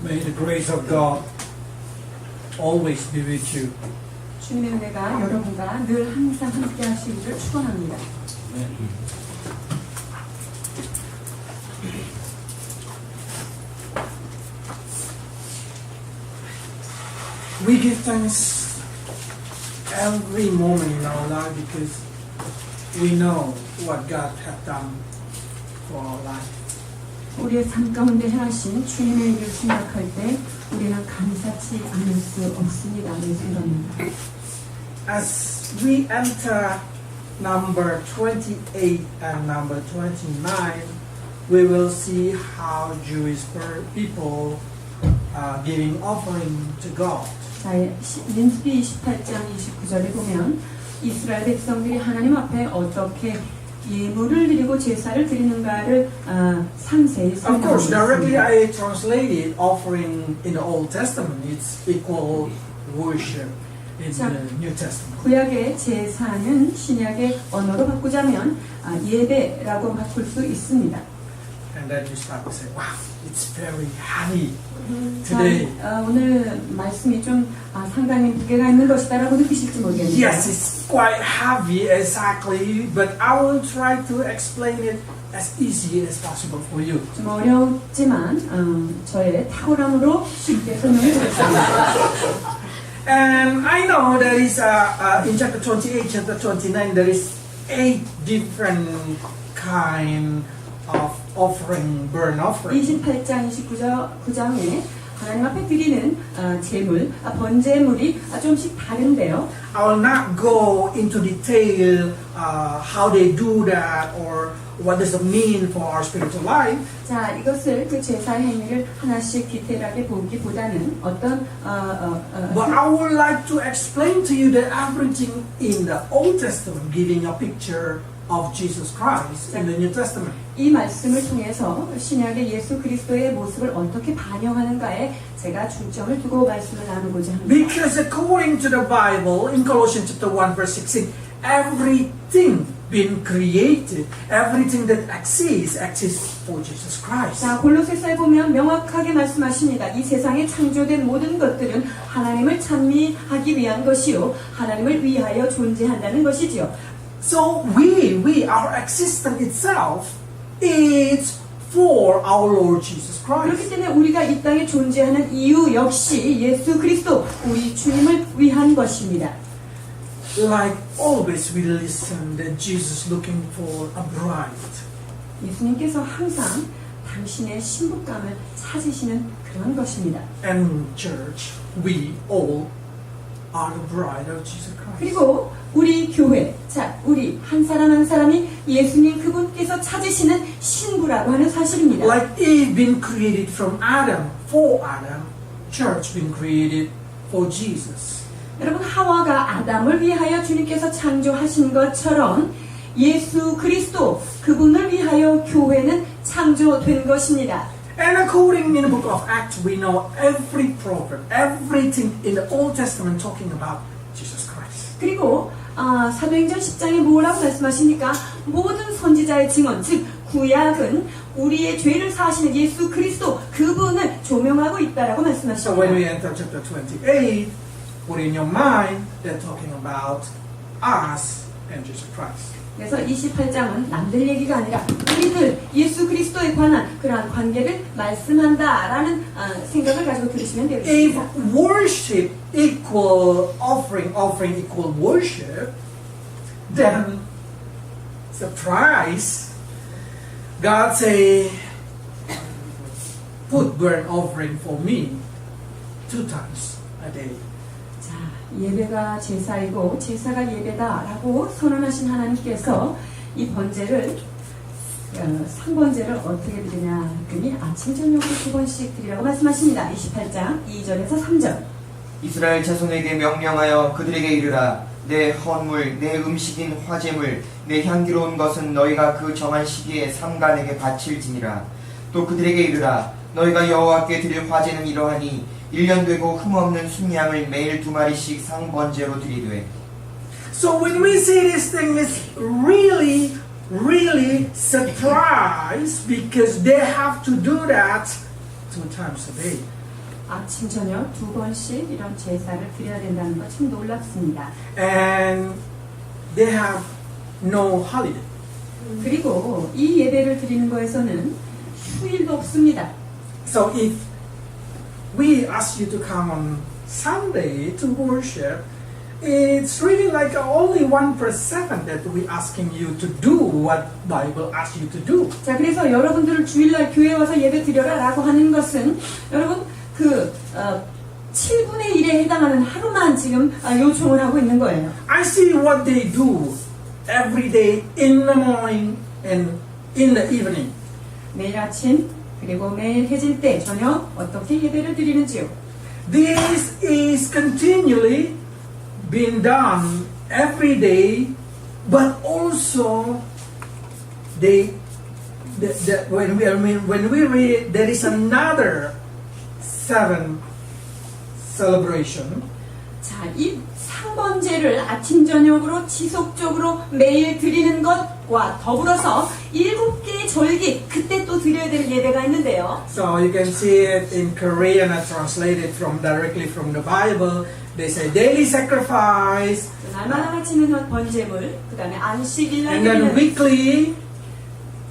May the grace of God always be with you. 주님의 은혜가 여러분과 늘 항상 함께 하시기를 축원합니다. We give thanks every moment in our life because we know what God has done for our life. 우리의 삶 가운데 행하신 주님의 일을 생각할 때 우리는 감사치 않을 수 없습니다. 내 생각입니다. As we enter number 28 and number 29, we will see how Jewish people are giving offering to God. 자, 민수기 28장 29절에 보면 이스라엘 백성들이 하나님 앞에 어떻게 예물을 드리고 제사를 드리는가를 상세히 Of course, 설명하고 directly 있습니다. I translated offering in the Old Testament. It's equal worship in the New Testament. 구약의 제사는 신약의 언어로 바꾸자면 예배라고 바꿀 수 있습니다. And then you start to say, wow, it's very heavy 자, today. 오늘 말씀이 좀 상당히 무게가 있는 것이다라고 느끼실지 모르겠는데 Yes, it's quite heavy, exactly, but I will try to explain it as easy as possible for you. 좀 어렵지만 저의 탁월함으로 쉽게 설명해 보겠습니다. And I know there is in chapter 28, chapter 29, there is 8 different kind of offering, burnt offering. 28장 29장에 하나님 앞에 드리는 제물, 번제물이 좀씩 다른데요. I will not go into detail how they do that or what does it mean for our spiritual life. 자, 이것을 그 제사 행위를 하나씩 디테일하게 보기보다는 어떤 But I would like to explain to you that everything in the Old Testament giving a picture of Jesus Christ in the New Testament. 이 말씀을 통해서 신약의 예수 그리스도의 모습을 어떻게 반영하는가에 제가 중점을 두고 말씀을 나누고자 합니다. Because according to the Bible, in Colossians chapter 1 verse 16, everything been created, everything that exists for Jesus Christ. 자, 골로새서에 보면 명확하게 말씀하십니다. 이 세상에 창조된 모든 것들은 하나님을 찬미하기 위한 것이요, 하나님을 위하여 존재한다는 것이지요. So our existence itself is for our Lord Jesus 그렇기 Christ. 때문에 우리가 이 땅에 존재하는 이유 역시 예수 그리스도, 우리 주님을 위한 것입니다. Like always we listen that Jesus looking for a bride. 예수님께서 항상 당신의 신부감을 찾으시는 그런 것입니다. And church, we all are the bride of Jesus Christ. 그리고 우리 교회, 자, 우리 한 사람 한 사람이 예수님 그분께서 찾으시는 신부라고 하는 사실입니다. Like Eve been created from Adam, for Adam, church been created for Jesus. 여러분, 하와가 아담을 위하여 주님께서 창조하신 것처럼 예수 그리스도 그분을 위하여 교회는 창조된 것입니다. And according in the book of Acts, we know every prophet, everything in the Old Testament talking about Jesus Christ. 그리고 사도행전 10장에 뭐라고 말씀하십니까? 모든 선지자의 증언, 즉 구약은 우리의 죄를 사하시는 예수 그리스도 그분을 조명하고 있다라고 So when we 말씀하십니다. enter chapter 28, put in your mind, they're talking about us and Jesus Christ. 그래서 28장은 남들 얘기가 아니라 우리들 예수 그리스도에 관한 그러한 관계를 말씀한다라는 생각을 가지고 들으시면 If 되겠습니다. worship equal offering equal worship, then surprise, God say, put burnt offering for me 2 times a day. 자, 예배가 제사이고 제사가 예배다라고 선언하신 하나님께서 이 번제를 상번제를 어떻게 드리냐 했더니 아침 저녁으로 2번씩 드리라고 말씀하십니다. 28장 2절에서 3절. 이스라엘 자손에게 명령하여 그들에게 이르라. 내 헌물, 내 음식인 화제물, 내 향기로운 것은 너희가 그 정한 시기에 삼간에게 바칠지니라. 또 그들에게 이르라. 너희가 여호와께 드릴 화제는 이러하니 1년 되고 흠없는 순양을 매일 2마리씩 상번제로 드리되. So when we see this thing, it's really surprised because they have to do that 2 times a day. 아침 저녁 2번씩 이런 제사를 드려야 된다는 것 참 놀랍습니다. And they have no holiday. 그리고 이 예배를 드리는 거에서는 휴일도 없습니다. So if we ask you to come on Sunday to worship, it's really like only 1% that we asking you to do what Bible asks you to do. 자, 그래서 여러분들을 주일날 교회에 와서 예배 드려라 라고 하는 것은 여러분 7분의 1에 해당하는 하루만 지금 요청을 하고 있는 거예요. I see what they do every day in the morning and in the evening. 매일 아침 그리고 매일 해질 때 저녁 어떻게 예배를 드리는지요. This is continually being done every day, but also when we read, there is another 7 celebration. 자, 이 3번제를 아침 저녁으로 지속적으로 매일 드리는 것과 더불어서 7개의 절기 그때 또 드려야 될 예배가 있는데요. So you can see it in Korean, translated directly from the Bible. They say daily sacrifice, 날마다 바치는 번제물, 그 다음에 안식일날 and then 드리는 weekly,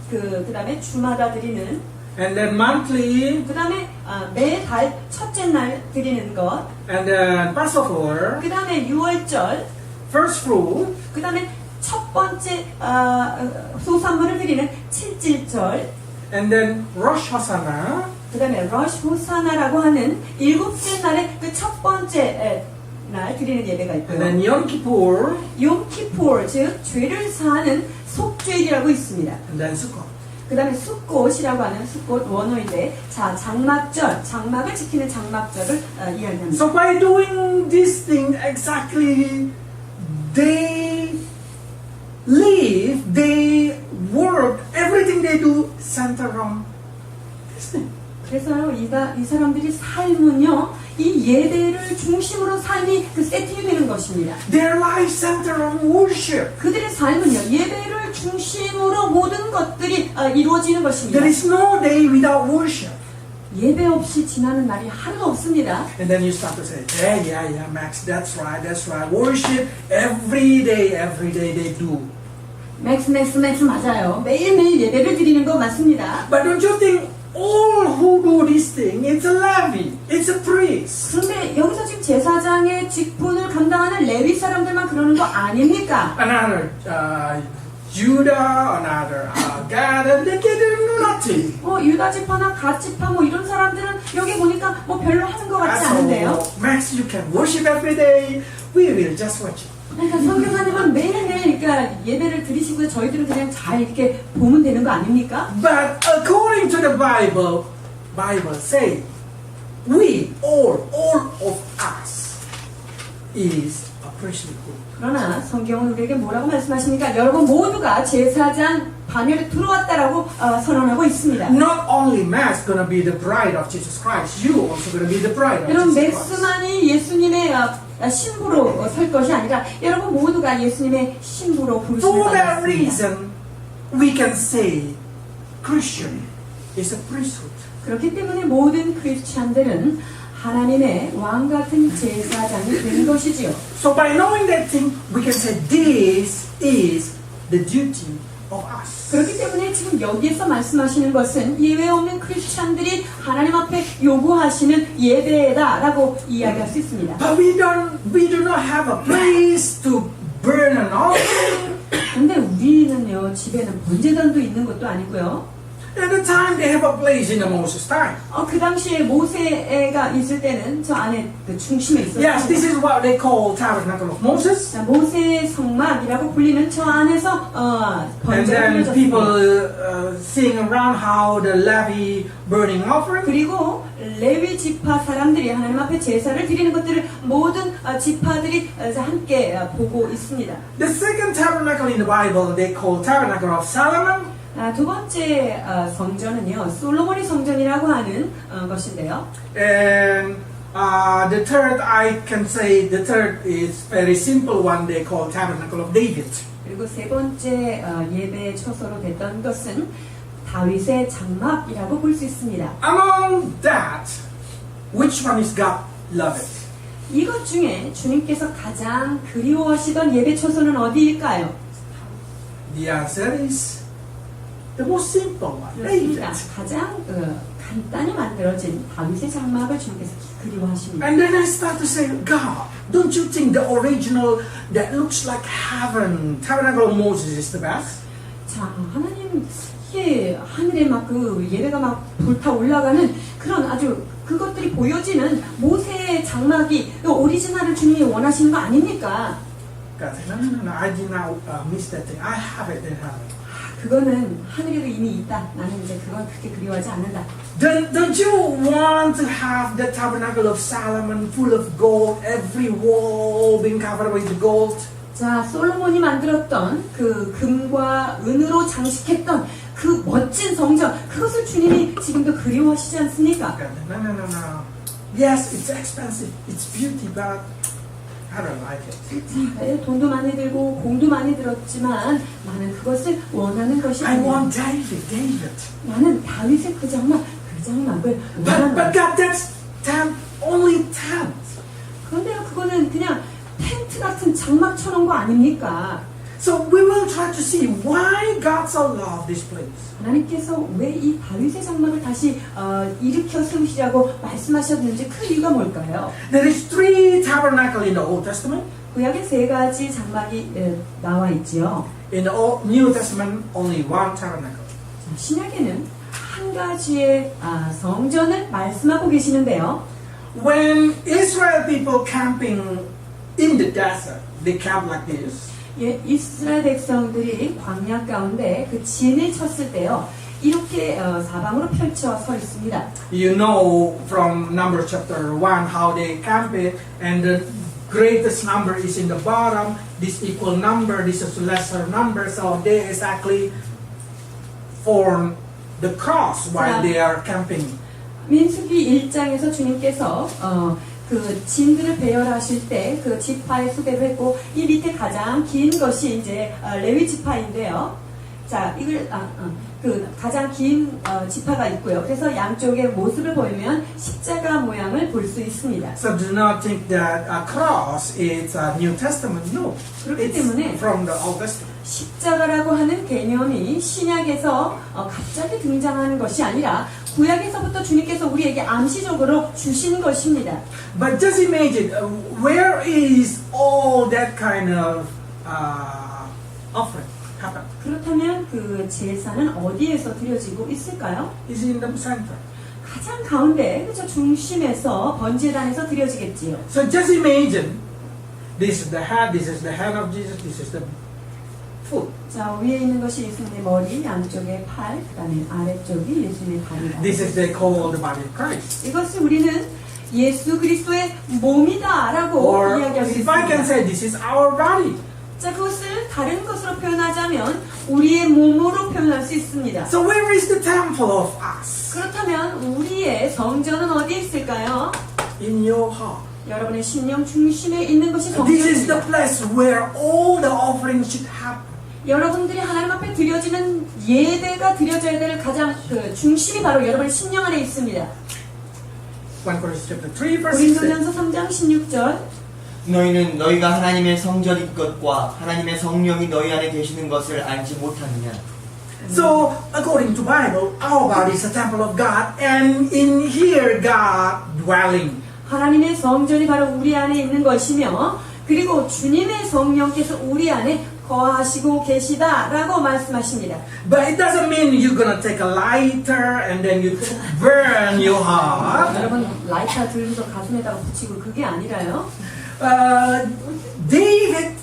그 다음에 주마다 드리는, and then monthly, 그 다음에 매달 첫째 날 드리는 것, and then Passover, 그 다음에 6월절, first fruit, 그 다음에 첫 번째 소산물을 드리는 칠칠절, and then Rosh Hashanah, 그 다음에 러시 호사나라고 하는 7째 날의 그 첫 번째 날 드리는 예배가 and 있고요. then Yom Kippur, 용키포, 즉 죄를 사하는 속죄일이라고 있습니다. and then Sukkot. 그 다음에 숫꽃이라고 하는 숫꽃 원어인데, 자, 장막절, 장막을 지키는 장막절을 이야기합니다. So by doing this thing exactly, they live, they work, everything they do center around this thing. 그래서요, 이 사람들이 삶은요, 이 예배를 중심으로 삶이 세팅이 되는 것입니다. Their life center on worship. 그들의 삶은요, 예배를 중심으로 모든 것들이 이루어지는 것입니다. There is no day without worship. 예배 없이 지나는 날이 하루도 없습니다. And then you start to say, yeah, Max, that's right. Worship every day they do. 맥스 맞아요. 매일매일 예배를 드리는 거 맞습니다. But don't you think all who do this thing, it's a Levi, it's a priest. 그런데 여기서 지금 제사장의 직분을 감당하는 레위 사람들만 그러는 거 아닙니까? Another Judah, another Gad, and they didn't do nothing. 유다 지파나 갓 지파 이런 사람들은 여기 보니까 별로 하는 것 같지 않은데요. So, Max, you can worship every day. We will just watch it. 그러니까 성경하님은 매일매일 그러니까 예배를 드리시고요. 저희들은 그냥 잘 이렇게 보면 되는 거 아닙니까? But according to the Bible say, we all of us is a priestly group. 그러나 성경은 우리에게 뭐라고 말씀하십니까? 여러분 모두가 제사장 반열에 들어왔다라고 선언하고 있습니다. Not only Max gonna be the bride of Jesus Christ, you also gonna be the bride of 여러분 Jesus Christ. 맥스만이 예수님의 신부로 설 것이 아니라 여러분 모두가 예수님의 신부로 부르심을 For that 받았습니다. reason, we can say Christian is a priesthood. 그렇기 때문에 모든 크리스찬들은 하나님의 왕 같은 제사장이 된 것이지요. So by knowing that thing, we can say this is the duty of us. 그렇기 때문에 지금 여기에서 말씀하시는 것은 예외 없는 크리스찬들이 하나님 앞에 요구하시는 예배다라고 이야기할 수 있습니다. But we do not have a place to burn an offering. 근데 우리는요, 집에는 번제단도 있는 것도 아니고요. At the time, they have a place in the Moses time. 그 당시에 모세가 있을 때는 저 안에 그 중심에 있었어요. Yes, this is what they call Tabernacle of Moses. 자, 모세 성막이라고 불리는 저 안에서 And 번제가 then 드려졌습니다. people seeing around how the Levi burning offering. 그리고 레위 지파 사람들이 하나님 앞에 제사를 드리는 것들을 모든 지파들이 함께 보고 있습니다. The second tabernacle in the Bible they call Tabernacle of Solomon. 두 번째 성전은요, 솔로몬의 성전이라고 하는 것인데요. And the third, I can say, the third is very simple one they call Tabernacle of David. 그리고 세 번째 예배 처소로 됐던 것은 다윗의 장막이라고 볼 수 있습니다. Among that, which one is God loved? 이것 중에 주님께서 가장 그리워하시던 예배 초소는 어디일까요? The answer is the most simple one, 그렇습니다. David. 가장 간단히 만들어진 다윗의 장막을 주님께서 그리워하십니다. And then I start to say, God, don't you think the original that looks like heaven, tabernacle of Moses is the best? 자, 하나님, 이게 하늘에 막 그 예배가 막 불타 올라가는 그런 아주 그것들이 보여지는 모세의 장막이 그 오리지널을 주님이 원하시는 거 아닙니까? God said, no, I did not miss that thing. I have it in heaven. 그거는 하늘에도 이미 있다. 나는 이제 그걸 그렇게 그리워하지 않는다. Don't you want to have the tabernacle of Solomon full of gold, every wall being covered with gold? 자, 솔로몬이 만들었던 그 금과 은으로 장식했던 그 멋진 성전, 그것을 주님이 지금도 그리워하시지 않습니까? God, no. Yes, it's expensive, it's beauty, but I don't like it. 자, 돈도 많이 들고 공도 많이 들었지만 나는 그것을 원하는 것이 I 아니야. want David. 나는 다윗의 그 장막을 But 원한다. God, that's only tent. 그런데요, 그거는 그냥 텐트 같은 장막 쳐놓은 거 아닙니까? So we will try to see why God so loved this place. 하나님께서 왜 이 다윗의 장막을 다시 일으켜 세우시라고 말씀하셨는지 그 이유가 뭘까요? There is 3 tabernacles in the Old Testament. 구약에 3가지 장막이 나와 있지요. In the New Testament, only 1 tabernacle. 신약에는 한 가지의 성전을 말씀하고 계시는데요. When Israel people camping in the desert, they camp like this. 예, 이스라엘 백성들이 광야 가운데 그 진을 쳤을 때요. 이렇게 사방으로 펼쳐 서 있습니다. You know from Numbers chapter 1 how they camp it, and the greatest number is in the bottom, this equal number, this is lesser number, so they exactly form the cross while they are camping. 민수기 1장에서 주님께서 그 진들을 배열하실 때 그 지파의 수배를 했고 이 밑에 가장 긴 것이 이제 레위 지파인데요. 자, 이걸 그 가장 긴 지파가 있고요. 그래서 양쪽의 모습을 보면 십자가 모양을 볼 수 있습니다. So do not think that a cross is a New Testament. No, 그렇기 it's 때문에 from the Old Testament. 십자가라고 하는 개념이 신약에서 갑자기 등장하는 것이 아니라 구약에서부터 주님께서 우리에게 암시적으로 주신 것입니다. But just imagine, where is all that kind of offering happen? 그렇다면 그 제사는 어디에서 드려지고 있을까요? Is in the center. 가장 가운데, 그렇죠, 중심에서 번제단에서 드려지겠지요. So just imagine, this is the head, this is the hand of Jesus, this is the foot. 자, 위에 있는 것이 예수님의 머리, 양쪽에 팔, 그 다음에 아래쪽이 예수님의 다리다. This is they call the body of Christ. 이것을 우리는 예수 그리스도의 몸이다라고 Or 이야기할 수 if I can 있습니다. say, this is our body. 자, 그것을 다른 것으로 표현하자면 우리의 몸으로 표현할 수 있습니다. So where is the temple of us? 그렇다면 우리의 성전은 어디에 있을까요? In your heart. 여러분의 심령 중심에 있는 것이 This is the 성전입니다. place where all the offerings should happen. 여러분들이 하나님 앞에 드려지는 예배가 드려져야 될 가장 그 중심이 바로 여러분의 심령 안에 있습니다. 1 Corinthians chapter 3 verse 16. 고린도전서 3장 16절. 너희는 너희가 하나님의 성전인 것과 하나님의 성령이 너희 안에 계시는 것을 알지 못하느냐. So, according to Bible, our body is a temple of God, and in here God dwelling. 하나님의 성전이 바로 우리 안에 있는 것이며 그리고 주님의 성령께서 우리 안에 거하시고 계시다라고 말씀하십니다. But it doesn't mean you're gonna take a lighter and then you burn your heart. 여러분 라이터 들고서 가슴에다가 붙이고 그게 아니라요. David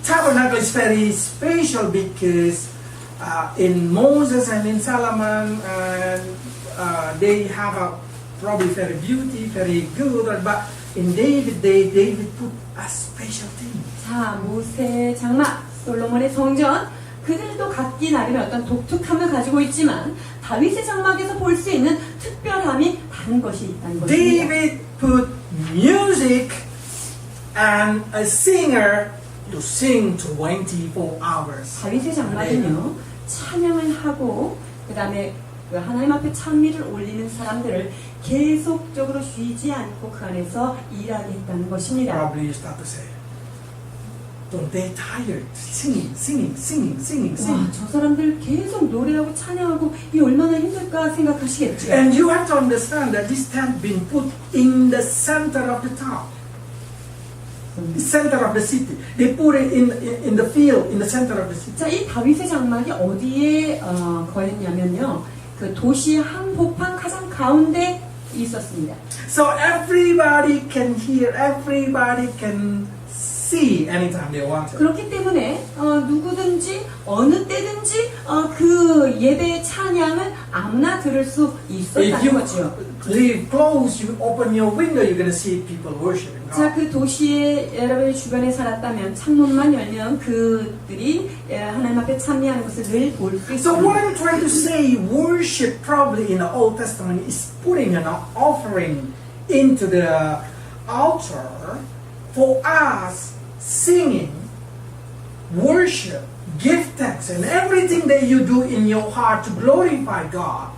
tabernacle is very special because in Moses and in Solomon they have a probably very beauty, very good, but in David David put a special thing. 자, 모세의 장막, 솔로몬의 성전, 그들도 각기 나름의 어떤 독특함을 가지고 있지만 다윗의 장막에서 볼 수 있는 특별함이 다른 것이 있다는 것입니다. David put music and a singer to sing 24 hours. 다윗의 장막은요 찬양을 하고 그 다음에 그 하나님 앞에 찬미를 올리는 사람들을 계속적으로 쉬지 않고 그 안에서 일하게 했다는 것입니다. Probably you start to say, don't they tired singing, singing, singing, singing, 와, singing? 저 사람들 계속 노래하고 찬양하고 이 얼마나 힘들까 생각하시겠죠. And you have to understand that this tent been put in the center of the town, the center of the city. They put it in the field, in the center of the city. 자, 이 다윗의 장막이 어디에 거했냐면요, 그 도시 한복판 가장 가운데 있었습니다. So everybody can hear, everybody can see anytime they want to. 그렇기 때문에 누구든지 어느 때든지 그 예배의 찬양을 아무나 들을 수 If 있었다는 you 거죠. live close, you open your window, you're going to see people worshiping 자, God. 그 도시에 여러분이 주변에 살았다면 창문만 열면 그들이 하나님 앞에 참여하는 것을 늘 볼 수 So what 있습니다. I'm trying to say, worship probably in the Old Testament is putting an offering into the altar for us, singing, worship, give thanks, and everything that you do in your heart to glorify God,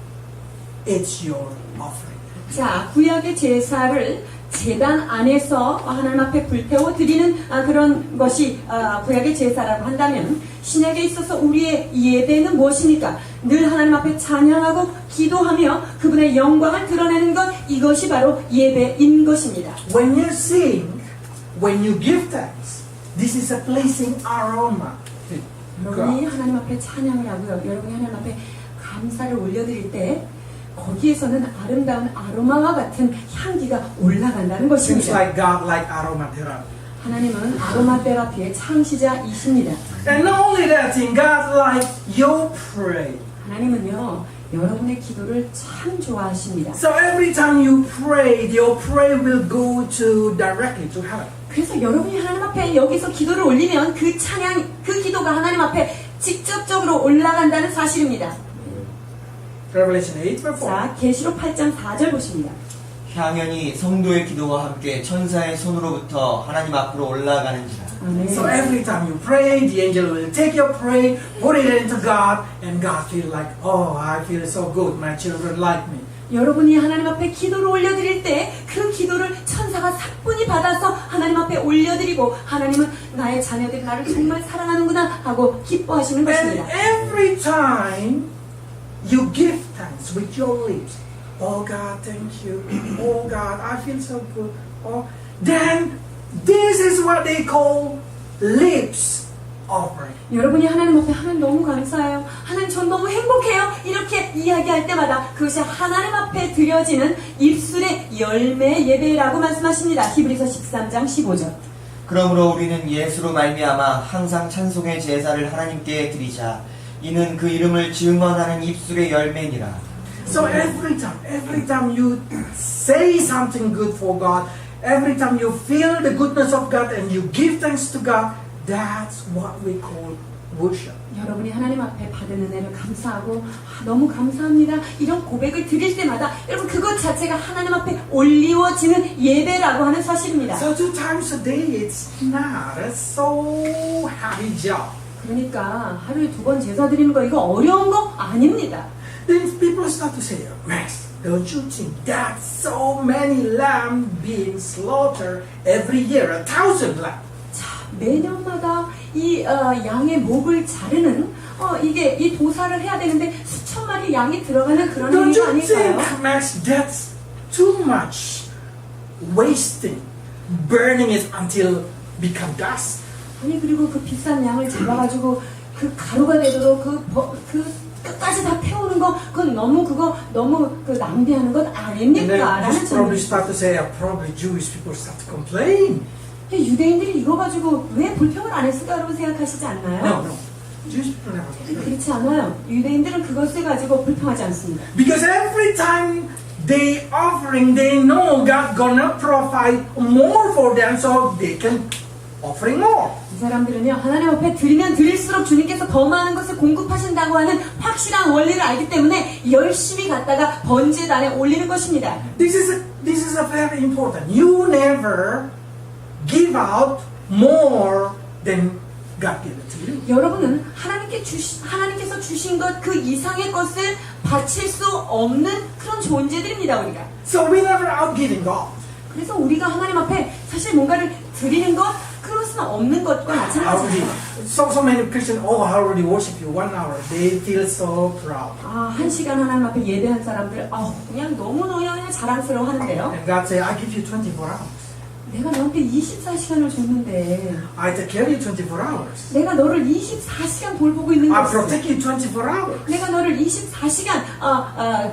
it's your offering. 자, 구약의 제사를 제단 안에서 하나님 앞에 불태워 드리는 그런 것이 구약의 제사라고 한다면 신약에 있어서 우리의 예배는 무엇입니까? 늘 하나님 앞에 찬양하고 기도하며 그분의 영광을 드러내는 것, 이것이 바로 예배인 것입니다. When you sing, when you give thanks, this is a pleasing aroma. 여러분이 하나님 앞에 찬양을 하고요. 여러분이 하나님 앞에 감사를 올려드릴 때 거기에서는 아름다운 아로마와 같은 향기가 올라간다는 Seems 것입니다. like God like aromatherapy. 하나님은 아로마 테라피의 창시자이십니다. And not only that, in God like your prayer. 하나님은요, 여러분의 기도를 참 좋아하십니다. So every time you pray, your prayer will go to directly to heaven. 그래서 여러분이 하나님 앞에 여기서 기도를 올리면 그 찬양, 그 기도가 하나님 앞에 직접적으로 올라간다는 사실입니다. Revelation 8 verse 4. 자, 계시록 8장 4절 보십니다. 향연이 성도의 기도와 함께 천사의 손으로부터 하나님 앞으로 올라가는지라. 아멘. So every time you pray, the angel will take your prayer, put it into God, and God feel like, oh, I feel so good. My children like me. 여러분이 하나님 앞에 기도를 올려드릴 때 그 기도를 천사가 사뿐히 받아서 하나님 앞에 올려드리고 하나님은 나의 자녀들이 나를 정말 사랑하는구나 하고 기뻐하시는 And 것입니다. every time you give thanks with your lips, oh God, thank you. Oh God, I feel so good. Oh, then this is what they call lips offering. 여러분이 하나님 앞에 하나님 너무 감사해요. 하나님 전 너무 행복해요. 이렇게 이야기할 때마다 그것이 하나님 앞에 드려지는 입술의 열매 예배라고 말씀하십니다. 히브리서 13장 15절. 그러므로 우리는 예수로 말미암아 항상 찬송의 제사를 하나님께 드리자. 이는 그 이름을 증언하는 입술의 열매니라. So every time you say something good for God, every time you feel the goodness of God and you give thanks to God, that's what we call worship. 여러분이 하나님 앞에 받은 은혜를 감사하고 너무 감사합니다. 이런 고백을 드릴 때마다 여러분 그것 자체가 하나님 앞에 올리워지는 예배라고 하는 사실입니다. So 2 times a day, it's not a so hard job. 그러니까 하루에 2번 제사 드리는 거 이거 어려운 거 아닙니다. Then people start to say, Max, don't you think that so many lambs being slaughtered every year, 1,000 lambs? 자, 매년마다 이 양의 목을 자르는 이게 이 도사를 해야 되는데 수천 마리 양이 들어가는 그런 Don't 일이 you 아닐까요? think, Max, that's too much wasting, burning it until become dust? 아니 그리고 그 비싼 양을 잡아가지고 그 가루가 되도록 그 끝까지 다 태우는 거 그건 너무 그 낭비하는 것 And 아닙니까? then 라는 you probably 질문이 start to say, probably Jewish people start to complain. 유대인들이 이거 가지고 왜 불평을 안 했을까 여러분 생각하시지 않나요? No. Jewish people never complain. 그렇지 않아요. 유대인들은 그것을 가지고 불평하지 않습니다. Because every time they offering, they know God gonna provide more for them, so they can offering more. 이 사람들은요 하나님 앞에 드리면 드릴수록 주님께서 더 많은 것을 공급하신다고 하는 확실한 원리를 알기 때문에 열심히 갖다가 번제단에 올리는 것입니다. This is a very important. You never give out more than God gave it to you. 여러분은 하나님께서 주신 것 그 이상의 것을 바칠 수 없는 그런 존재들입니다, 우리가. So we never outgiving God. 그래서 우리가 하나님 앞에 사실 뭔가를 드리는 것, 그것은 없는 것과 Already, 마찬가지입니다. so many Christians, oh, I already worship you 1 hour. They feel so proud. 한 시간 하나님 앞에 예배한 사람들, 그냥 너무너무 그냥 자랑스러워 하는데요. And God say, I give you 24 hours. 내가 너한테 24시간을 줬는데, I take care of you 24 hours. 내가 너를 24시간 돌보고 있는 I 것을, protect you 24 hours. 내가 너를 24시간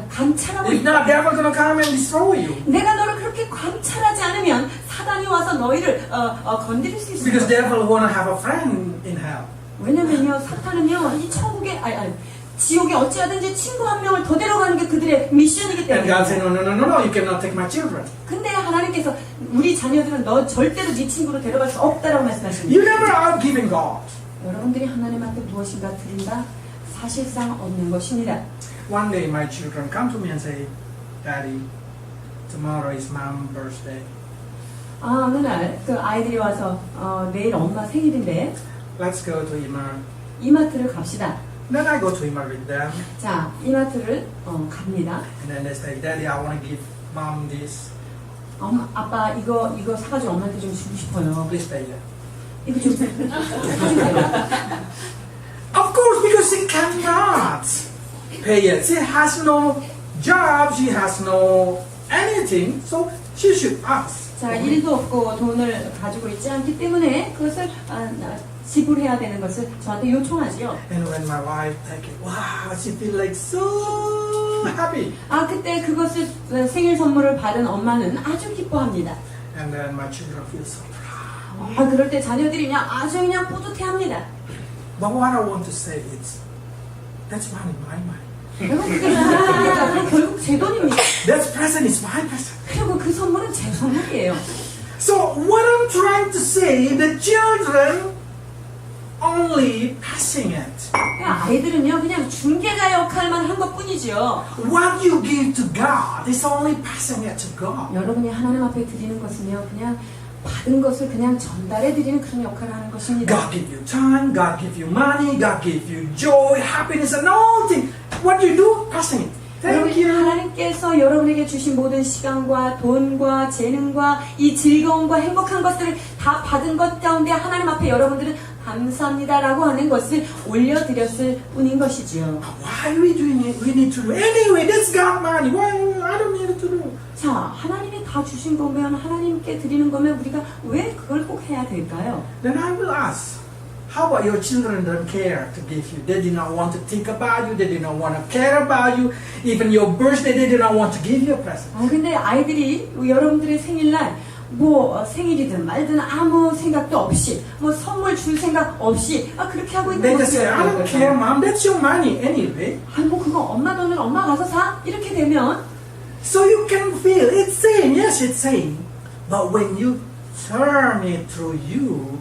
감찰하고 If 있다. not, devil gonna come and destroy you. 내가 너를 그렇게 감찰하지 않으면 사단이 와서 너희를 건드릴 수 Because 있습니다. devil wanna have a friend in hell. 왜냐면요, 사탄은요, 이 천국에, 지옥에 어찌하든지 친구 한 명을 더 데려가는 게 그들의 미션이기 And God said, 때문에. no, you cannot take my children. 근데 하나님께서 우리 자녀들은 너 절대로 네 친구로 데려갈 수 없다라고 말씀하십니다. You never outgiving God. 여러분들이 하나님 앞에 무엇인가 드린다? 사실상 없는 것입니다. One day my children come to me and say, Daddy, tomorrow is mom's birthday. 어느 날 그 아이들이 와서 내일 엄마 생일인데 Let's go to Imar. 이마트를 갑시다. Then I go to Imar with them. 자, 이마트를 갑니다. And then they say, Daddy, I want to give mom this. 아빠 이거 사가지고 엄마한테 좀 주고 싶어요. Please pay it. 이거 좀 사주세요. Of course, because she cannot pay it. She has no job. She has no anything. So she should ask. 자, 일도 없고 돈을 가지고 있지 않기 때문에 그것을 지불해야 되는 것을 저한테 요청하지요. And when my wife take it, wow, she feel like so happy. 그때 그것을 생일 선물을 받은 엄마는 아주 기뻐합니다. And then my children feel so proud. 그럴 때 자녀들이 그냥 아주 그냥 뿌듯해합니다. But what I want to say is, that's money, my money. 여러분 그게 무슨 그럼 결국 제 돈입니다. That present is my present. 그리고 그 선물은 제 선물이에요. So what I'm trying to say, the children only passing it. 그러니까 아이들은요 그냥 중개자 역할만 한 것뿐이죠. What you give to God is only passing it to God. 여러분이 하나님 앞에 드리는 것은요 그냥 받은 것을 그냥 전달해 드리는 그런 역할을 하는 것입니다. God give you time, God give you money, God give you joy, happiness, and all things. What you do? Passing it. 여러분 Thank you. 하나님께서 여러분에게 주신 모든 시간과 돈과 재능과 이 즐거움과 행복한 것들을 다 받은 것 가운데 하나님 앞에 여러분들은 감사합니다라고 하는 것을 올려드렸을 뿐인 것이지요. Why are we doing it? We need to do anyway. That's God money. Why I don't need to do? 자, 하나님이 다 주신 거면 하나님께 드리는 거면 우리가 왜 그걸 꼭 해야 될까요? Then I will ask. How about your children don't care to give you? They did not want to think about you. They did not want to care about you. Even your birthday, they did not want to give you a present. 근데 아이들이 여러분들의 생일날 생일이든 말든 아무 생각도 없이 선물 줄 생각 없이 그렇게 하고 있는 They just say, I don't care, 거죠. mom. That's your money anyway. 그거 엄마 돈을 엄마 가서 사? 이렇게 되면 So you can feel it's same. Yes, it's same. But when you turn it through you,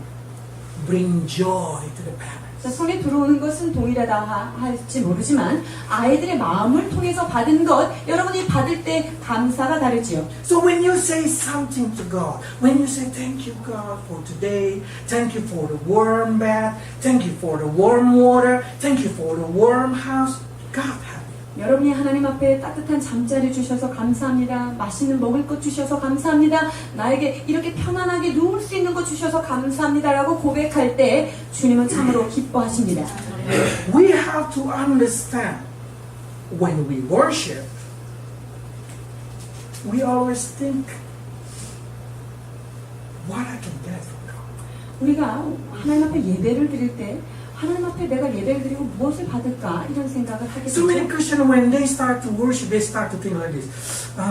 bring joy to the parents. 손에 들어오는 것은 동일하다 할지 모르지만 아이들의 마음을 통해서 받은 것 여러분이 받을 때 감사가 다르지요. So when you say something to God, when you say thank you God for today, thank you for the warm bed, thank you for the warm water, thank you for the warm house, God have you. 여러분이 하나님 앞에 따뜻한 잠자리 주셔서 감사합니다. 맛있는 먹을 것 주셔서 감사합니다. 나에게 이렇게 편안하게 누울 수 있는 것 주셔서 감사합니다라고 고백할 때 주님은 참으로 기뻐하십니다. We have to understand when we worship, we always think what I can get from God. 우리가 하나님 앞에 예배를 드릴 때 하나님 앞에 내가 예배를 드리고 무엇을 받을까 이런 생각을 하게 So many 되죠. Christians, when they start to worship, they start to think like this.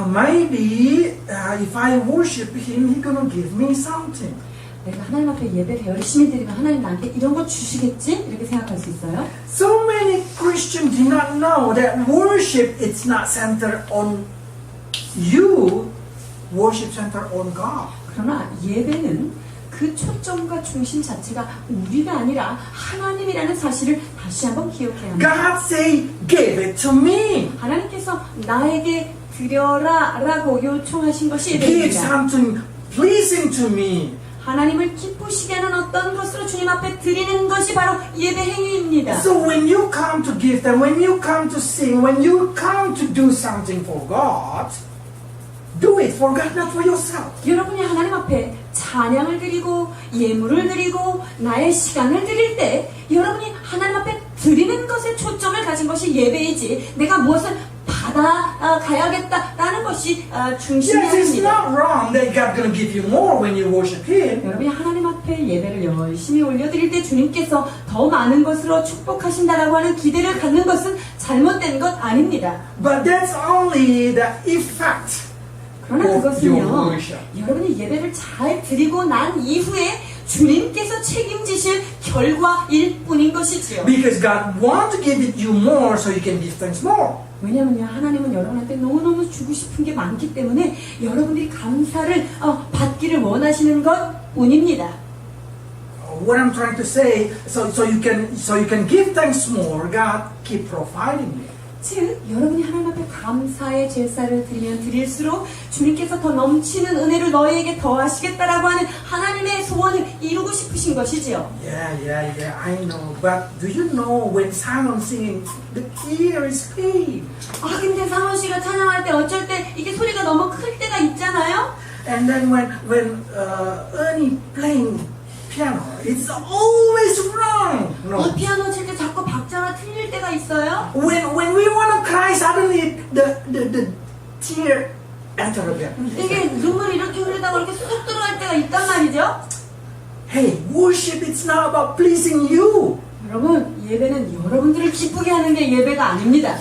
Maybe if I worship Him, He's going to give me something. 내가 하나님 앞에 예배를 열심히 드리면 하나님 나한테 이런 거 주시겠지? 이렇게 생각할 수 있어요. So many Christians do not know that worship is not centered on you. Worship centered on God. 그러나 예배는 그 초점과 중심 자체가 우리가 아니라 하나님이라는 사실을 다시 한번 기억해야 합니다. God say, give it to me. 하나님께서 나에게 드려라 라고 요청하신 것이 Give 예배입니다. something pleasing to me. 하나님을 기쁘시게 하는 어떤 것으로 주님 앞에 드리는 것이 바로 예배 행위입니다. So when you come to give them, when you come to sing, when you come to do something for God, do it for God, not for yourself. 여러분이 하나님 앞에 찬양을 드리고 예물을 드리고 나의 시간을 드릴 때 여러분이 하나님 앞에 드리는 것에 초점을 가진 것이 예배이지 내가 무엇을 받아가야겠다라는 것이 중심이 Yes, it's 아닙니다. not wrong that God going to give you more when you worship Him. 여러분이 하나님 앞에 예배를 열심히 올려드릴 때 주님께서 더 많은 것으로 축복하신다라고 하는 기대를 갖는 것은 잘못된 것 아닙니다. But that's only the effect. 그러나 of your 그것은요, worship. 여러분이 예배를 잘 드리고 난 이후에 주님께서 책임지실 결과일 뿐인 것이지요. Because God wants to give it you more so you can give thanks more. 왜냐하면요, 하나님은 여러분한테 너무너무 주고 싶은 게 많기 때문에 여러분들이 감사를 받기를 원하시는 것 뿐입니다. What I'm trying to say, so you can give thanks more. God keep providing you. 즉, 여러분이 하나님 앞에 감사의 제사를 드리면 드릴수록 주님께서 더 넘치는 은혜를 너희에게 더하시겠다라고 하는 하나님의 소원을 이루고 싶으신 것이지요. Yeah, I know. But do you know when Simon singing, the ear is pain. 근데 상원 씨가 찬양할 때 어쩔 때 이게 소리가 너무 클 때가 있잖아요. And then when Ernie playing piano, it's always wrong. No. 피아노 칠 때 자꾸 박자가 틀릴 때가 있어요. When we want to cry, suddenly the tear enter again. 이게 눈물이 이렇게 흐르다가 이렇게 쏙 들어갈 때가 있단 말이죠. Hey, worship it's not about pleasing you. 여러분, 예배는 여러분들을 기쁘게 하는 게 예배가 아닙니다.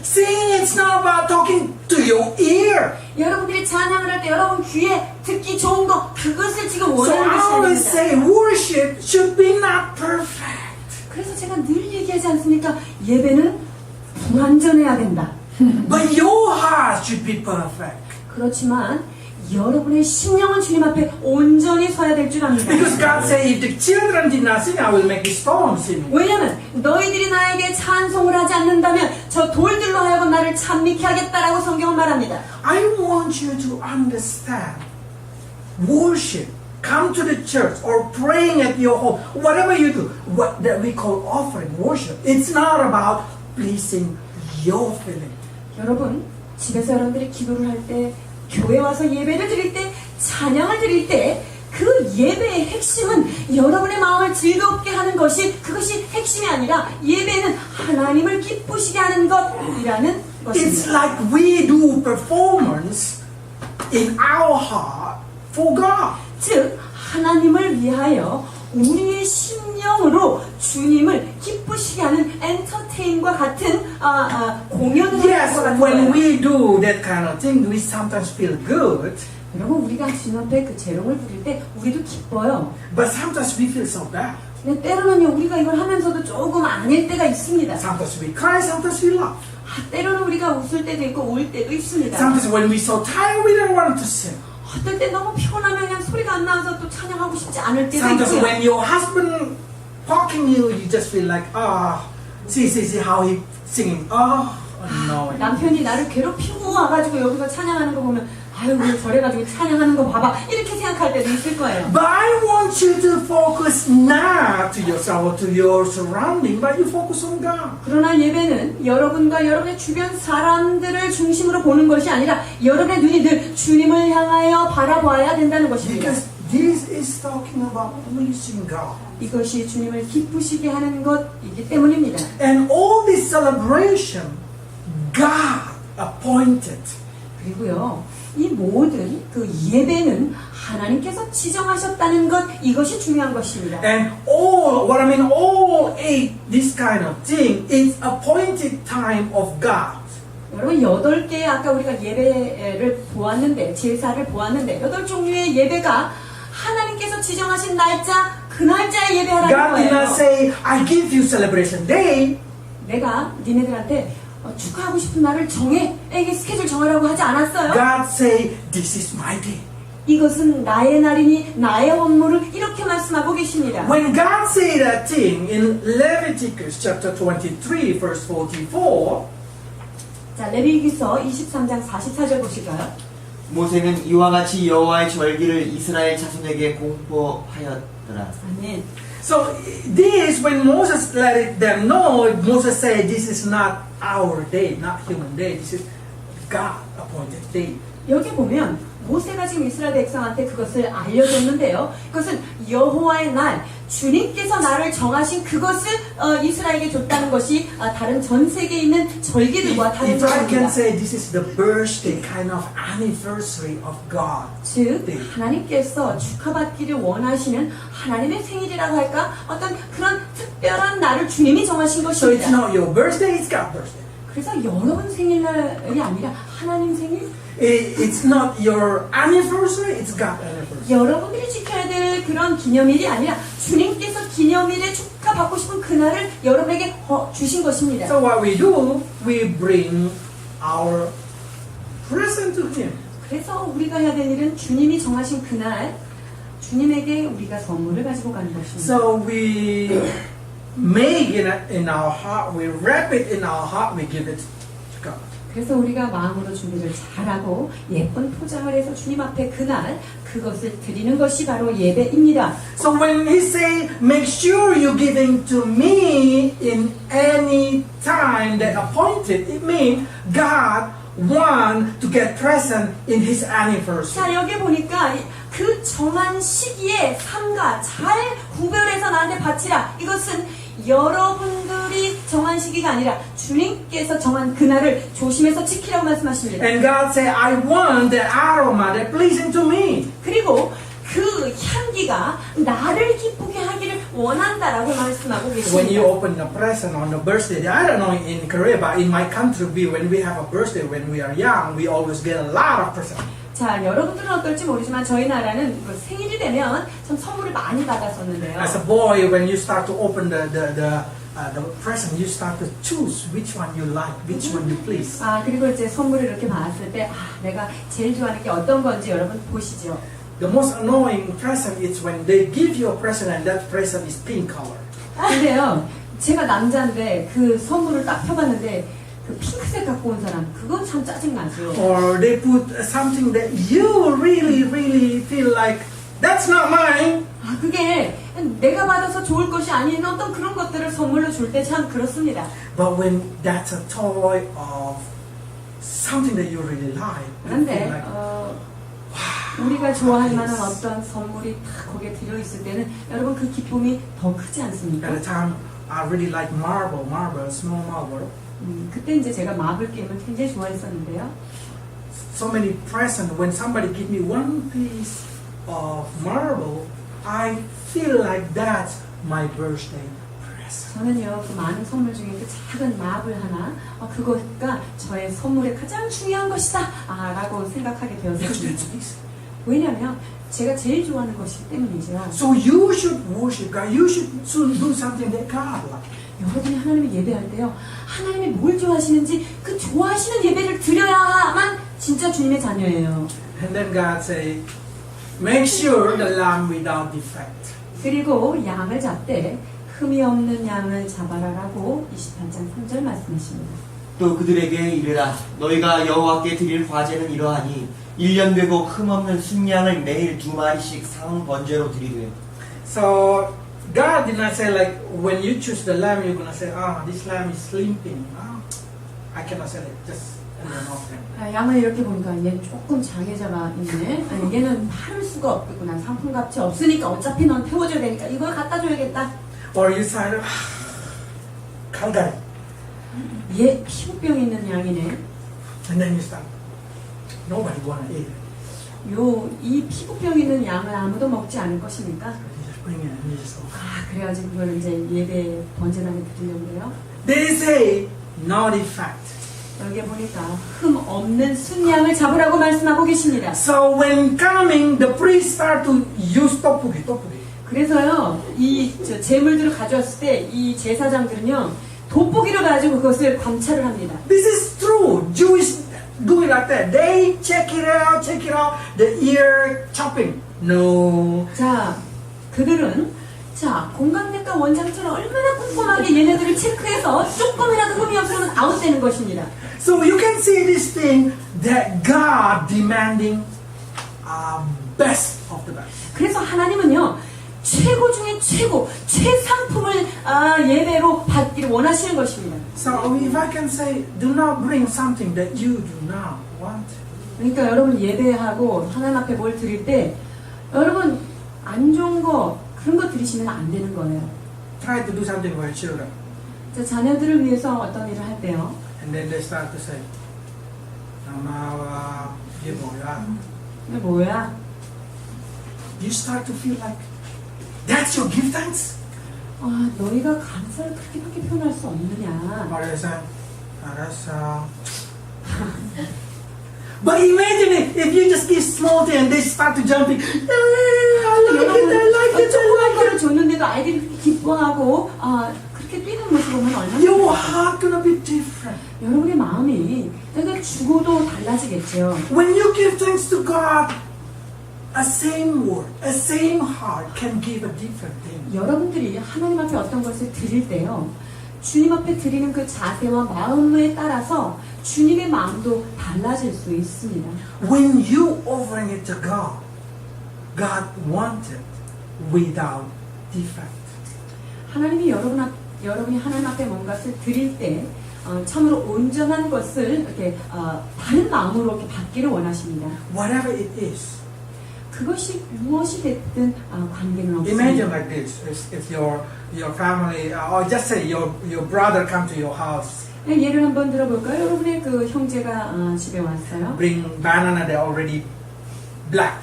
Singing it's not about talking to your ear. 여러분들이 찬양을 할 때 여러분 귀에 듣기 좋은 거 그것을 지금 So 원하는 I 것이 always 아닙니다. say worship should be not perfect. 그래서 제가 늘 얘기하지 않습니까? 예배는 불완전해야 된다. But your heart should be perfect. 그렇지만 여러분의 심령은 주님 앞에 온전히 서야 될 줄 압니다. Because God said, if the children did not sing, I will make the stone sing. 왜냐면 너희들이 나에게 찬송을 하지 않는다면 저 돌들로 하여금 나를 찬미케 하겠다라고 성경은 말합니다. I want you to understand worship. Come to the church or praying at your home, whatever you do, what that we call offering, worship. It's not about pleasing your feeling. 여러분, 집에서 여러분들이 기도를 할 때, 교회 와서 예배를 드릴 때, 찬양을 드릴 때, 그 예배의 핵심은 여러분의 마음을 즐겁게 하는 것이 그것이 핵심이 아니라 예배는 하나님을 기쁘시게 하는 것이라는 It's 것입니다. like we do performance in our heart for God. 즉 하나님을 위하여 우리의 심령으로 주님을 기쁘시게 하는 엔터테인과 같은 공연을 하는 Yes, 것 같은 when 거예요. we do that kind of thing, we sometimes feel good, 여러분 우리가 주님 앞에 그 재롱을 부릴 때 우리도 기뻐요. but sometimes we feel so bad. 근데 때로는요 우리가 이걸 하면서도 조금 아닐 때가 있습니다. Sometimes we cry, sometimes we laugh. 때로는 우리가 웃을 때도 있고 울 때도 있습니다. Sometimes when we're so tired, we don't want to sing. 어떨 때 너무 피곤하면 그냥 소리가 안 나와서 또 찬양하고 싶지 않을 때도 Sometimes 있고요. when your husband talking you, you just feel like, see how he singing. Annoying. 남편이 나를 괴롭히고 와가지고 여기서 찬양하는 거 보면 아유 왜 저래가지고 찬양하는 거 봐봐 이렇게 생각할 때도 있을 거예요. But I want you to focus not to yourself or to your surrounding, but you focus on God. 그러나 예배는 여러분과 여러분의 주변 사람들을 중심으로 보는 것이 아니라 여러분의 눈이 늘 주님을 향하여 바라봐야 된다는 것입니다. Because this is talking about pleasing God. 이것이 주님을 기쁘시게 하는 것이기 때문입니다. And all this celebration, God appointed. 그리고요, 이 모든 그 예배는 하나님께서 지정하셨다는 것, 이것이 중요한 것입니다. And all eight, this kind of thing, is appointed time of God. 여러분 8개의 아까 우리가 예배를 보았는데 제사를 보았는데 8종류의 예배가 하나님께서 지정하신 날짜 그 날짜에 예배하라는 God did not 거예요. say, I give you celebration day. 내가 니네들한테 축하하고 싶은 날을 정해 이게 스케줄 정하라고 하지 않았어요. God say, this is my day. 이것은 나의 날이니 나의 업무를 이렇게 말씀하고 계십니다. When God said that thing in Leviticus chapter 23 verse 44, 자, 레위기서 23장 44절 보실까요? 모세는 이와 같이 여호와의 절기를 이스라엘 자손에게 공포하였더라. 아멘. So this, when Moses let them know, Moses said, "This is not our day, not human day. This is God appointed day." 여기 보면 모세가 지금 이스라엘 백성한테 그것을 알려줬는데요. 그것은 여호와의 날, 주님께서 나를 정하신 그것을 이스라엘에게 줬다는 것이 다른 전 세계에 있는 절기들과 다른 If I can 점입니다. say, this is the birthday kind of anniversary of God. 즉 네. 하나님께서 축하받기를 원하시는 하나님의 생일이라고 할까? 어떤 그런 특별한 날을 주님이 정하신 So it's 것입니다. not your birthday; it's God's birthday. 그래서 여러분 생일날이 아니라 하나님 생일, It's not your anniversary; it's God's anniversary. 여러분들이 지켜야 될 그런 기념일이 아니라 주님께서 기념일에 축하받고 싶은 그날을 여러분에게 주신 것입니다. So what we do, we bring our present to Him. 그래서 우리가 해야 될 일은 주님이 정하신 그날 주님에게 우리가 선물을 가지고 가는 것입니다. So we make it in our heart, we wrap it in our heart, we give it to God. 그래서 우리가 마음으로 준비를 잘하고 예쁜 포장을 해서 주님 앞에 그날 그것을 드리는 것이 바로 예배입니다. So when He say, make sure you giving to me in any time that appointed, it means God want to get present in His anniversary. 자, 여기 보니까 그 정한 시기에 삼가 잘 구별해서 나한테 바치라. 이것은 여러분들이 정한 시기가 아니라 주님께서 정한 그날을 조심해서 지키라고 말씀하십니다. And God said, I want the aroma that pleasing to me. 그리고 그 향기가 나를 기쁘게 하기를 원한다라고 말씀하고 When 계십니다. you open a present on the birthday, I don't know in Korea, but in my country, when we have a birthday, when we are young, we always get a lot of presents. 자, 여러분들은 어떨지 모르지만 저희 나라는 그 생일이 되면 참 선물을 많이 받았었는데요. As a boy, when you start to open the present, you start to choose which one you like, which one you please. 아, 그리고 이제 선물을 이렇게 받았을 때 내가 제일 좋아하는 게 어떤 건지 여러분 보시죠. The most annoying present is when they give you a present and that present is pink color. 근데요, 제가 남자인데 그 선물을 딱 펴봤는데 그 핑크색 갖고 온 사람, 그건 참 짜증나죠. Or they put something that you really feel like that's not mine. 아, 그게 내가 받아서 좋을 것이 아닌 어떤 그런 것들을 선물로 줄 때 참 그렇습니다. But when that's a toy of something that you really like, you feel 그런데 like, 우리가 좋아할 만한 어떤 선물이 다 거기에 들어있을 때는 여러분 그 기쁨이 더 크지 않습니까? at the time I really like marble, small marble. 그때 이제 제가 마블 게임을 굉장히 좋아했었는데요. So many presents. When somebody give me one piece of marble, I feel like that's my birthday present. 저는요, 그 많은 선물 중에 그 작은 마블 하나, 그거가 저의 선물의 가장 중요한 것이다, 라고 생각하게 Because 되었습니다. that's easy. 왜냐하면 제가 제일 좋아하는 것이기 때문이죠. So you should worship God. You should do something that God likes. 여러분이 하나님을 예배할 때요, 하나님이 뭘 좋아하시는지 그 좋아하시는 예배를 드려야만 진짜 주님의 자녀예요. And then God say, make sure the lamb without defect. 그리고 양을 잡되 흠이 없는 양을 잡아라라고 28장 3절 말씀하십니다. 또 그들에게 이르라 너희가 여호와께 드릴 화제는 이러하니 1년 되고 흠없는 순양을 매일 2마리씩 상번제로 드리되. So God did not say like when you choose the lamb, you're gonna say, this lamb is sleeping. I cannot say that. Just and then offering. 양을 이렇게 보니까 얘 조금 장애자가 있네. 얘는 팔을 수가 없겠구나. 상품값이 없으니까 어차피 넌 태워줘야 되니까 이걸 갖다 줘야겠다. Or you say, 갈갈이. 얘 피부병 있는 양이네. And then you start. Nobody wanna eat it. 이 피부병 있는 양을 아무도 먹지 않을 것입니까? You just bring it and you just offer. 그래가지고 그걸 이제 예배 번제단에 드리려고요. They say no defect. 여기 보니까 흠 없는 순양을 잡으라고 말씀하고 계십니다. So when coming, the priest start to use tteokbokki. 그래서요, 이 제물들을 가져왔을 때 이 제사장들은요, 돋보기를 가지고 그것을 관찰을 합니다. This is true. Jewish do it like that. They check it out. The ear chopping. No. 자, 그들은 자, 공감내과 원장처럼 얼마나 꼼꼼하게 얘네들을 체크해서 조금이라도 흠이 없으면 아웃되는 것입니다. So you can see this thing that God demanding best of the best. 그래서 하나님은요, 최고 중에 최고, 최상품을 예배로 받기를 원하시는 것입니다. So if I can say, do not bring something that you do not want. 그러니까 여러분 예배하고 하나님 앞에 뭘 드릴 때 여러분 안 좋은 거 그런 거 드리시면 안 되는 거예요. Try to do something for your children. 자, 자녀들을 위해서 어떤 일을 할 때요. And then they start to say, 이게 뭐야? 이게 뭐야? You start to feel like, that's your give thanks? 아, 너희가 감사를 그렇게밖에 표현할 수 없느냐. Or they say, 알았어. But imagine it, if you just give small thing and they start to jumping, I like it. 조그만 거를 줬는데도 아이들이 그렇게 기뻐하고 그렇게 뛰는 모습 보면 얼마나 Your heart gonna be different. 여러분의 마음이 내가 죽어도 달라지겠죠. When you give thanks to God, a same word, a same heart can give a different thing. 여러분들이 하나님 앞에 어떤 것을 드릴 때요, 주님 앞에 드리는 그 자세와 마음에 따라서 주님의 마음도 달라질 수 있습니다. When you offering it to God, God wants it without defect. 하나님이 여러분이 하나님 앞에 뭔가를 드릴 때 참으로 온전한 것을 이렇게 바른 마음으로 이렇게 받기를 원하십니다. Whatever it is. 그것이 무엇이 됐든 관계는 Imagine 없습니다. like this: if your family, or just say your brother come to your house, 네, 예를 한번 들어볼까요? 여러분의 그 형제가 집에 왔어요. bring banana, they're already black.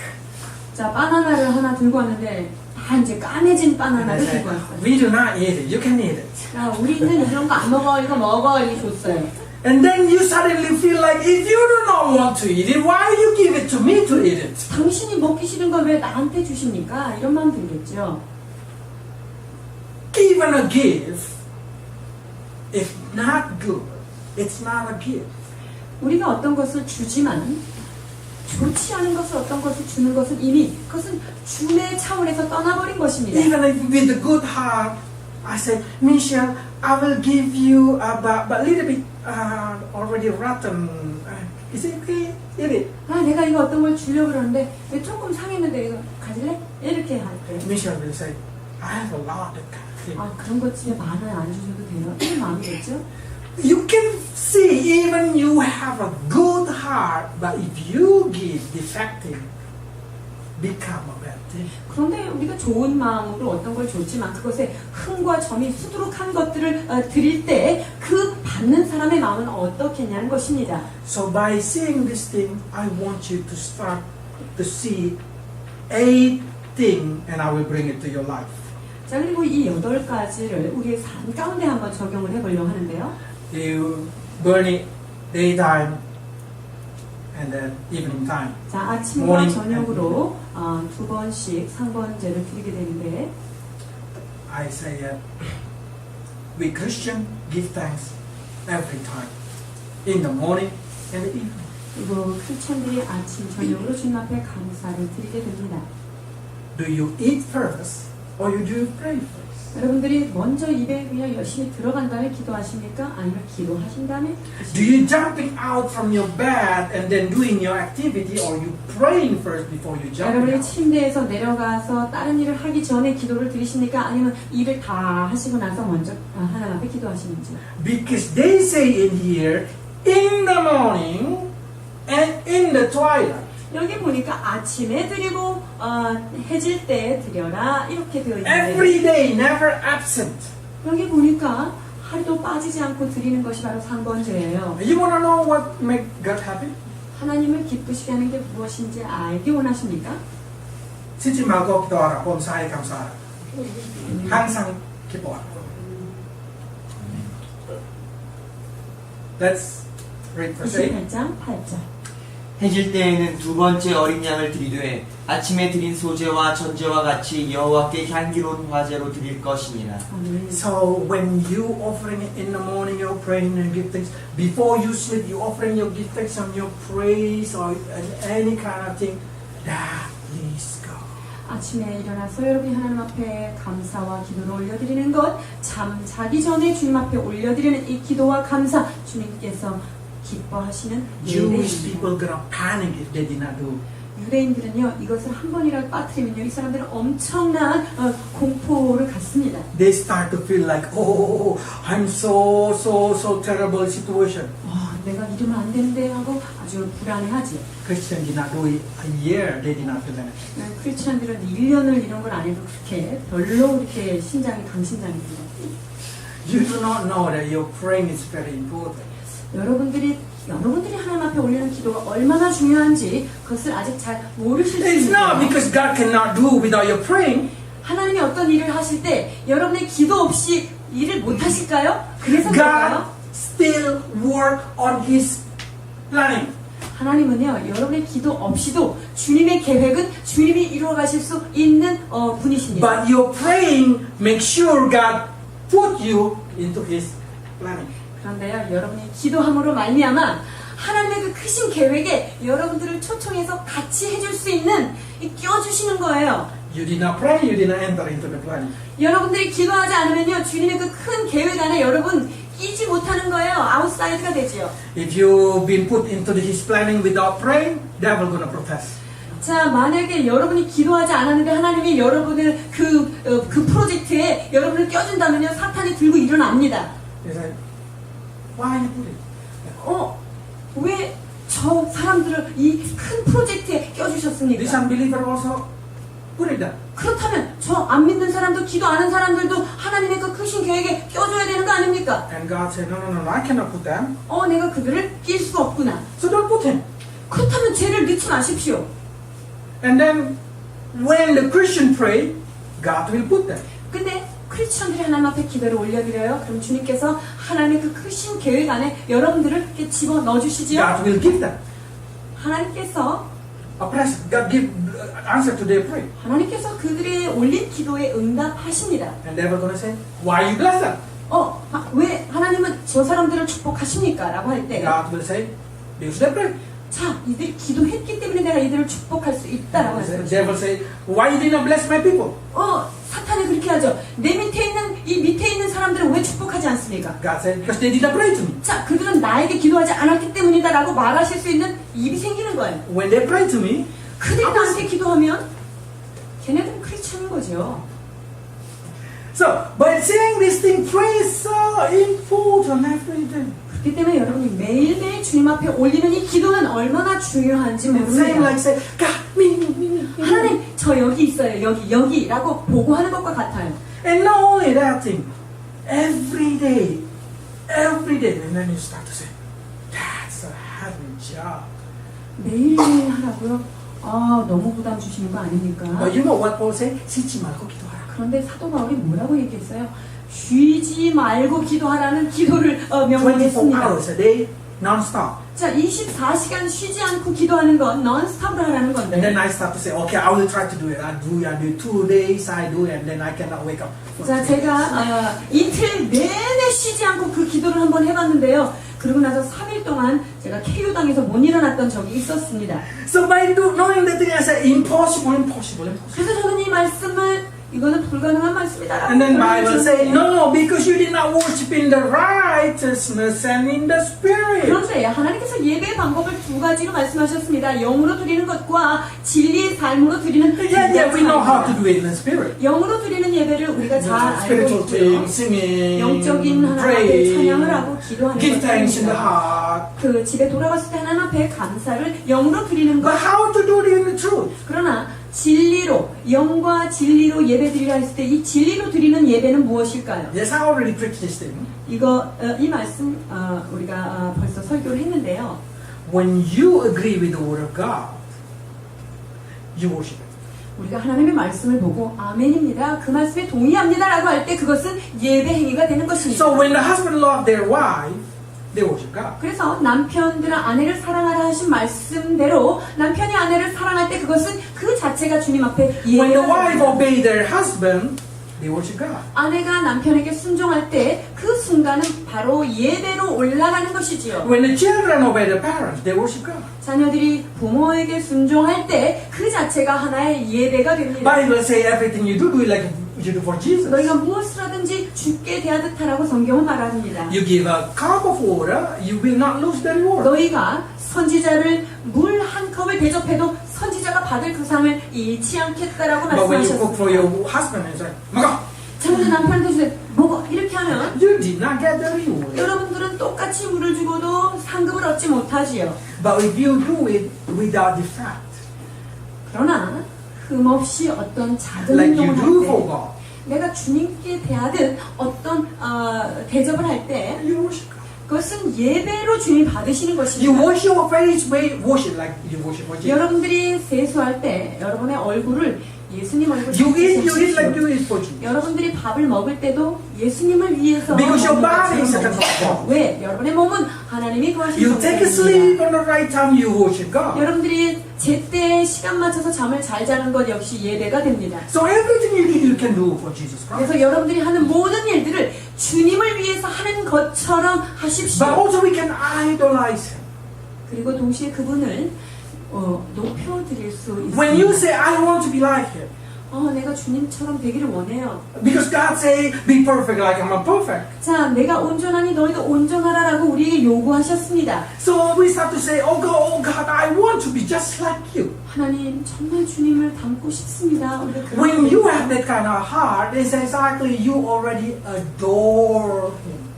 자, 바나나를 하나 들고 왔는데 다 이제 까매진 And 바나나를 they say, 들고 왔어요. we do not eat it. You can eat it. 야, 우리는 이런 거 안 먹어, 이거 먹어, 이렇게 줬어요. And then you suddenly feel like, if you do not want to eat it, why you give it to me to eat it? 당신이 먹기 싫은 걸 왜 나한테 주십니까? 이런 마음 들겠죠. Even a gift, if not good, it's not a gift. 우리가 어떤 것을 주지만 좋지 않은 것을 어떤 것을 주는 것은 이미 그것은 줌의 차원에서 떠나버린 것입니다. Even if with a good heart, I say, Michelle, I will give you but little bit already rotten. Is it okay? Eat it. 내가 이거 어떤 걸 주려고 그러는데 조금 상했는데 이거 가질래? 이렇게 할 때. Michelle will say, I have a lot of things. 그런 것 집에 많아요. 안 주셔도 돼요. 이런 마음이겠죠? You can see even you have a good heart, but if you give defective, become a bad thing. 그런데 우리가 좋은 마음으로 어떤 걸 줬지만 그것에 흠과 점이 수두룩한 것들을 드릴 때 그 받는 사람의 마음은 어떻겠냐는 것입니다. So by seeing this thing, I want you to start to see 8 things, and I will bring it to your life. 자, 그리고 이 8가지를 우리의 삶 가운데 한번 적용을 해보려고 하는데요. You burn it daytime and then evening time. 자, 아침과 Morning 저녁으로 2번씩 상번제를 드리게 되는데, I say that we Christian give thanks every time, in the morning and the evening. 그리고 크리스천들이 아침, 저녁으로 주님 앞에 감사를 드리게 됩니다. Do you eat first or you do pray first? 여러분들이 먼저 입에 그냥 열심히 들어간 다음에 기도하십니까? 아니면 기도하신 다음에 Do you jumping out from your bed and then doing your activity, or you praying first before you jump 여러분이 out? 침대에서 내려가서 다른 일을 하기 전에 기도를 드리십니까? 아니면 일을 다 하시고 나서 먼저 하나님 앞에 기도하시는지. Because they say in here, in the morning and in the twilight. 여기 보니까 아침에 드리고 해질 때 드려라 이렇게 되어 있는데 Every day, never absent. 여기 보니까 하루도 빠지지 않고 드리는 것이 바로 상번제예요. You want to know what make God happy? 하나님을 기쁘시게 하는 게 무엇인지 알기 원하십니까? 쉬지 말고 기도하라. 범사에 감사하라. 항상 기뻐하라. Let's read verse 8. 28장 8절. 해질 때에는 2번째 어린 양을 드리되 아침에 드린 소제와 전제와 같이 여호와께 향기로운 화제로 드릴 것이니라. 아멘. So when you offering it in the morning, you're praying and give thanks. Before you sleep, you offering your give thanks on your praise or any kind of thing. That please God. 아침에 일어나서 여러분이 하나님 앞에 감사와 기도를 올려드리는 것, 잠 자기 전에 주님 앞에 올려드리는 이 기도와 감사, 주님께서 기뻐하시는 Jewish 예배입니다. people gonna panic if they did not do. 유대인들은요, 이것을 한 번이라도 빠뜨리면요, 이 사람들은 엄청난 공포를 갖습니다. They start to feel like, oh, I'm so terrible situation. 내가 이러면 안 되는데 하고 아주 불안해하지. Christians did not do it a year. They did not feel anything. 크리스천들은 1년을 이런 걸 안 해도 그렇게 별로 이렇게 신장이 강신장이 돼요. You do not know that your praying is very important. 여러분들이 하나님 앞에 올리는 기도가 얼마나 중요한지 그것을 아직 잘 모르실 수 It's not 있어요. because God cannot do without your praying. 하나님이 어떤 일을 하실 때 여러분의 기도 없이 일을 못 하실까요? 그래서 God 그럴까요? still work on His planning. 하나님은요, 여러분의 기도 없이도 주님의 계획은 주님이 이루어 가실 수 있는 분이십니다. But your praying make sure God put you into His planning. 그런데요, 여러분이 기도함으로 말미암아 하나님의 그 크신 계획에 여러분들을 초청해서 같이 해줄 수 있는 끼워주시는 거예요. You did not pray, you did not enter into the planning. 여러분들이 기도하지 않으면요, 주님의 그 큰 계획 안에 여러분 끼지 못하는 거예요. 아웃사이드가 되지요. If you've been put into His planning without praying, devil gonna protest. 자, 만약에 여러분이 기도하지 않았는데 하나님이 여러분을 그 프로젝트에 여러분을 껴준다면요, 사탄이 들고 일어납니다. He said, why you put it? 왜 저 사람들을 이 큰 프로젝트에 This 껴주셨습니까? unbeliever also put it there. 그렇다면 저 안 믿는 사람도 기도 안 하는 사람들도 하나님의 그 크신 계획에 껴줘야 되는 거 아닙니까? And God said, no, I cannot put them. 내가 그들을 낄 수가 없구나. So don't put him. 그렇다면 죄를 넣지 마십시오. And then when the Christian pray, God will put them. 근데 크리스천들이 하나님 앞에 기도를 올려드려요. 그럼 주님께서 하나님의 그 크신 계획 안에 여러분들을 이렇게 집어 넣어주시지요. God will give them. 하나님께서 God give answer to their prayer. 하나님께서 그들의 올린 기도에 응답하십니다. And they were going to say, why you bless them? 왜 하나님은 저 사람들을 축복하십니까? 라고 할 때, God will say, because they pray. 자, 이들이 기도했기 때문에 내가 이들을 축복할 수 있다라고 The 하죠. devil say, why you did not bless my people? 사탄이 그렇게 하죠. 내 밑에 있는 이 밑에 있는 사람들을 왜 축복하지 않습니까? God said, because they did not pray to me. 자, 그들은 나에게 기도하지 않았기 때문이다라고 말하실 수 있는 입이 생기는 거예요. When they pray to me, 그들이 나한테 기도하면 걔네들은 크리스천인 거죠. so by saying this thing, prayer is so important every day. 그렇기 때문에 여러분이 매일매일 주님 앞에 올리는 이 기도는 얼마나 중요한지 And saying 모릅니다. like say, God, me. 하나님, 저 여기 있어요. 여기라고 보고하는 것과 같아요. And not only that thing, every day, and then you start to say, that's a heavy job. 매일매일 하라고요? 너무 부담 주시는 거 아닙니까? But you know what Paul said? 쉬지 말고 기도하라. 그런데 사도 바울이 뭐라고 얘기했어요? 쉬지 말고 기도하라는 기도를 24 명령했습니다. hours a day, non-stop. 자, 24시간 쉬지 않고 기도하는 건 non-stop으로 하라는 And then 건데. I start to say, okay, I will try to do it. I do it 2 days, I do it, and then I cannot wake up. 자, 제가 이틀 내내 쉬지 않고 그 기도를 한번 해봤는데요. 그러고 나서 3일 동안 제가 KU당에서 못 일어났던 적이 있었습니다. So by knowing that thing, I said, impossible. 그래서 저는 이 말씀을 이거는 불가능한 말씀이다. And then Bible say, no, because you did not worship in the righteousness and in the spirit. 그런데 하나님께서 예배의 방법을 두 가지로 말씀하셨습니다. 영으로 드리는 것과 진리의 삶으로 드리는 Yeah, we know how to do it in the spirit. 영으로 드리는 예배를 우리가 잘 알고 Spiritual 있고요. things, singing, 영적인 하나님 앞에 praying, 찬양을 하고 기도하는 give thanks in the 것입니다. heart. 그 집에 돌아갔을 때 하나님 앞에 감사를 영으로 드리는 것. But how to do it in the truth? 그러나 진리로, 영과 진리로 예배 드리라 했을 때 이 진리로 드리는 예배는 무엇일까요? Yes, I already preached this thing. 이 말씀 우리가 벌써 설교를 했는데요. When you agree with the word of God, you worship it. 우리가 하나님의 말씀을 보고 아멘입니다. 그 말씀에 동의합니다라고 할 때 그것은 예배 행위가 되는 것입니다. So when the husband loved their wife, they worship God. 그래서 남편들은 아내를 사랑하라 하신 말씀대로 남편이 아내를 사랑할 때 그것은 그 자체가 주님 앞에 When the 예배가 wife 됩니다. obey their husband, they worship God. 아내가 남편에게 순종할 때 그 순간은 바로 예배로 올라가는 것이지요. When the children obey their parents, they worship God. 자녀들이 부모에게 순종할 때 그 자체가 하나의 예배가 됩니다. Bible say everything you do it like you do for Jesus. 너희가 무엇을 하든지 주께 대하듯 하라고 성경은 말합니다. You give a cup of water, you will not lose the reward. 너희가 선지자를 물 한 컵을 대접해도 선지자가 받을 그 상을 잃지 않겠다라고 But when you cook for 말씀하셨습니다. your husband and say, 먹어, 자녀들 남편한테 주세요. 먹어. 이렇게 하면 you did not get the reward. 여러분들은 똑같이 물을 주고도 상급을 얻지 못하지요. But if you do it without defect, 그러나 흠없이 어떤 작은 like you 행동을 do 할 for 때 God, 내가 주님께 대하듯 어떤 대접을 할 때 you worship God. 그것은 예배로 주님 받으시는 You 것입니다. wash your face, worship like you worship for Jesus. 여러분들이 세수할 때 여러분의 얼굴을 예수님 얼굴 You eat 보십시오. like you eat for Jesus. 여러분들이 밥을 먹을 때도 예수님을 위해서 Because your 먹는 body is a 것처럼 temple of God. 왜? 여러분의 몸은 하나님이 거하신 You take a sleep on the right time, you worship God. 여러분들이 제때 시간 맞춰서 잠을 잘 자는 것 역시 예배가 됩니다. So everything you do, you can do for Jesus Christ. 그래서 여러분들이 하는 모든 일들을 주님을 위해서 하는 것처럼 But 하십시오. also we can idolize Him. 그리고 동시에 그분을 높여드릴 수 When you 있습니다. say, I want to be like Him, 내가 주님처럼 되기를 원해요. because God say, be perfect like I'm perfect. 자, 내가 온전하니 너희도 온전하라라고 우리에게 요구하셨습니다. So we start to say, oh God, I want to be just like you. 하나님, 정말 주님을 닮고 싶습니다. 우리가 그런 When you 거예요. have that kind of heart, it's exactly you already adore Him.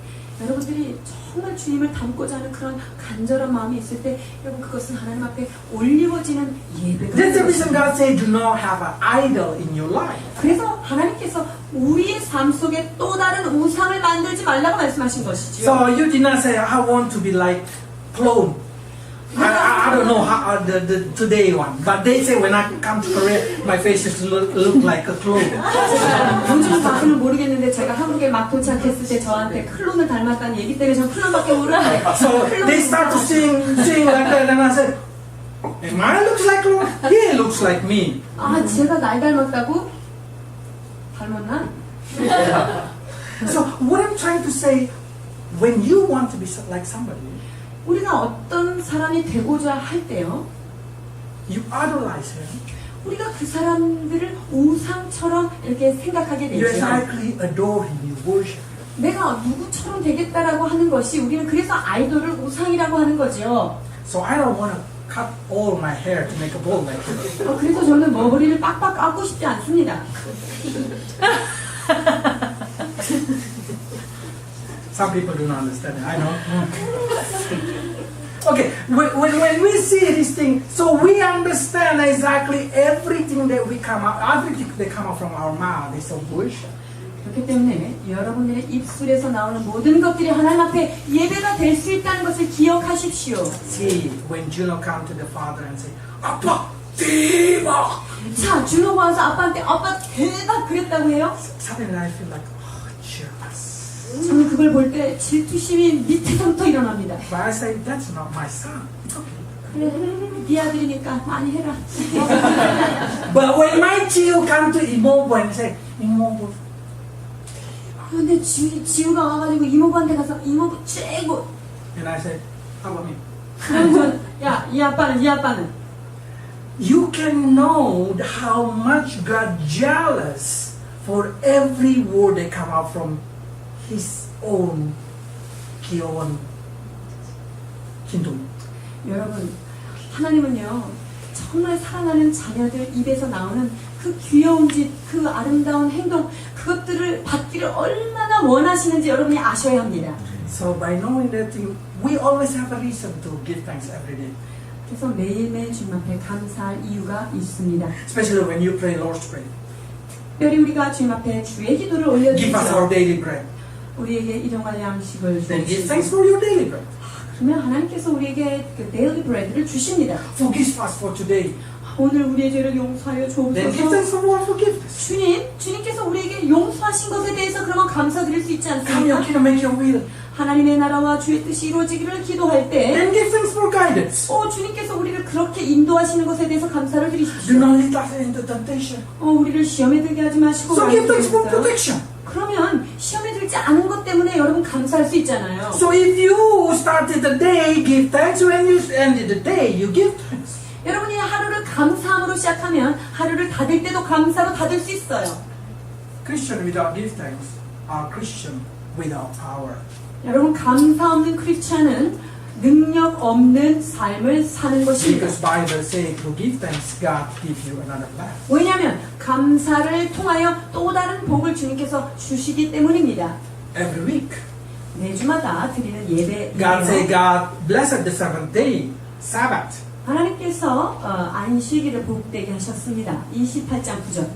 여러분들이 정말 주님을 닮고자 하는 그런 간절한 마음이 있을 때 여러분 그것은 하나님 앞에 올리워지는 예배가 That's the 되는 reason 것입니다. God say, do not have an idol in your life. 그래서 하나님께서 우리의 삶 속에 또 다른 우상을 만들지 말라고 말씀하신 것이지요. So you did not say, I want to be like clone. I don't know how the today one, but they say when I come to Korea, my face is look like a clone. 요즘 바꾸는 모르겠는데 제가 한국에 막 도착했을 때 저한테 클론을 닮았다는 얘기 때문에 전 클론밖에 모르는데 So they start to sing like that, and I said, "Am I looks like clone? He looks like me." 제가 날 닮았다고? 닮았나? So what I'm trying to say, when you want to be like somebody, 우리가 어떤 사람이 되고자 할 때요, you idolize him. 우리가 그 사람들을 우상처럼 이렇게 생각하게 You 되죠. exactly adore him. You worship him. 내가 누구처럼 되겠다라고 하는 것이 우리는 그래서 아이돌을 우상이라고 하는 거죠. So I don't want to cut all my hair to make a ball like you. 그래서 저는 머리를 빡빡 깎고 싶지 않습니다. Some people do not understand it. I know. Okay, when we see this thing, so we understand exactly everything that we come out, everything that come out from our mouth is a worship. 그렇기 때문에 여러분들의 입술에서 나오는 모든 것들이 하나님 앞에 예배가 될 수 있다는 것을 기억하십시오. See, when Juno come to the father and say, "Appa, 대박!" 자, 준호가 와서 아빠한테 아빠 대박 그랬다고 해요? Suddenly I feel like, oh, jealous. 저는 그걸 볼 때 질투심이 밑에서부터 일어납니다. But I say, that's not my son. It's okay. 그래, 네 아들이니까 많이 해라. But when my child come to immobile and say, immobile, 근데 지우가 와가지고 이모부한테 가서 이모부 최고. and I say, how about me? 그러면 야, 이 아빠는 You can know how much God jealous for every word that come out from His own 귀여운 kingdom. 여러분, 하나님은요 정말 사랑하는 자녀들 입에서 나오는 그 귀여운 짓, 그 아름다운 행동, 그것들을 받기를 얼마나 원하시는지 여러분이 아셔야 합니다. So by knowing that thing, we always have a reason to give thanks every day. 그래서 매일매일 주님 앞에 감사할 이유가 있습니다. Especially when you pray Lord's Prayer. 특별히 우리가 주님 앞에 주의 기도를 Give us our 올려드리죠. daily bread. 우리에게 일용할 양식을 Then give 주시고 thanks for your daily bread. 그러면 하나님께서 우리에게 그 데일리 브레드를 주십니다. Forgive us for today. 오늘 우리의 죄를 용서하여 Then give 주옵소서. thanks for what forgiveness. 주님께서 우리에게 용서하신 것에 대해서 그러면 감사드릴 수 있지 Come your 않습니까? kingdom, make your will 하나님의 나라와 주의 뜻이 이루어지기를 기도할 때 and give thanks for guidance. 주님께서 우리를 그렇게 인도하시는 것에 대해서 감사를 Do 드리십시오. not lead us into temptation. 우리를 시험에 들게 하지 마시고 So give thanks for 말씀하셨어요. protection. 그러면 시험에 들지 않은 것 때문에 여러분 감사할 수 있잖아요. So if you started the day, give thanks. When you ended the day, you give thanks. 여러분이 하루를 감사함으로 시작하면 하루를 닫을 때도 감사로 닫을 수 있어요. Christian without give thanks are Christian without power. 여러분 감사 없는 크리스찬은 능력 없는 삶을 사는 것입니다. Because Bible says to give thanks, God give you another life. 왜냐하면 감사를 통하여 또 다른 복을 주님께서 주시기 때문입니다. Every week, 매주마다 드리는 예배예요. God say God blessed the seventh day, Sabbath. 하나님께서 안식일을 복되게 하셨습니다. 28장 9절.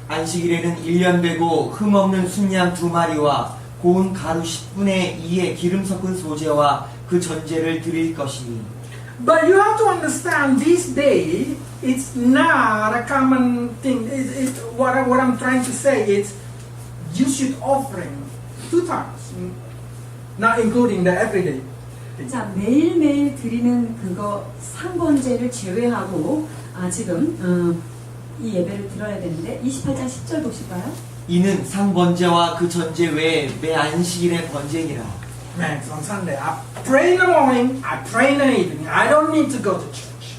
안식일에는 1년 되고 흠없는 순양 2마리와 고운 가루 10분의 2의 기름 섞은 소재와 그 전제를 드릴 것이니. But you have to understand this day, it's not a common thing. What I'm trying to say is you should offering 2 times, not including the everyday. 자, 매일매일 드리는 그거 상번제를 제외하고 지금 이 예배를 드려야 되는데 28장 10절 보실까요? 이는 상번제와 그 전제 외에 매 안식일의 번제니라. Man, on Sunday, I pray in the morning, I pray in the evening. I don't need to go to church.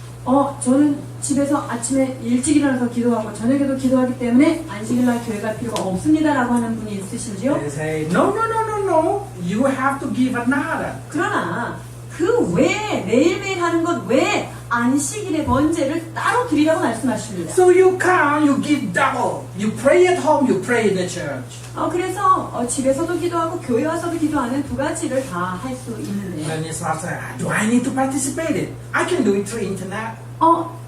저는 집에서 아침에 일찍 일어나서 기도하고 저녁에도 기도하기 때문에 안식일날 교회 갈 필요가 없습니다라고 하는 분이 있으신지요? They say, no. You have to give another. 그러나 그 외에 매일매일 하는 것 외에 안식일의 번제를 따로 드리라고 말씀하십니다. So you come, you give double. You pray at home, you pray in the church. 그래서 집에서도 기도하고 교회 와서도 기도하는 두 가지를 다 할 수 있는데요. Then you start saying, do I need to participate in it? I can do it through internet.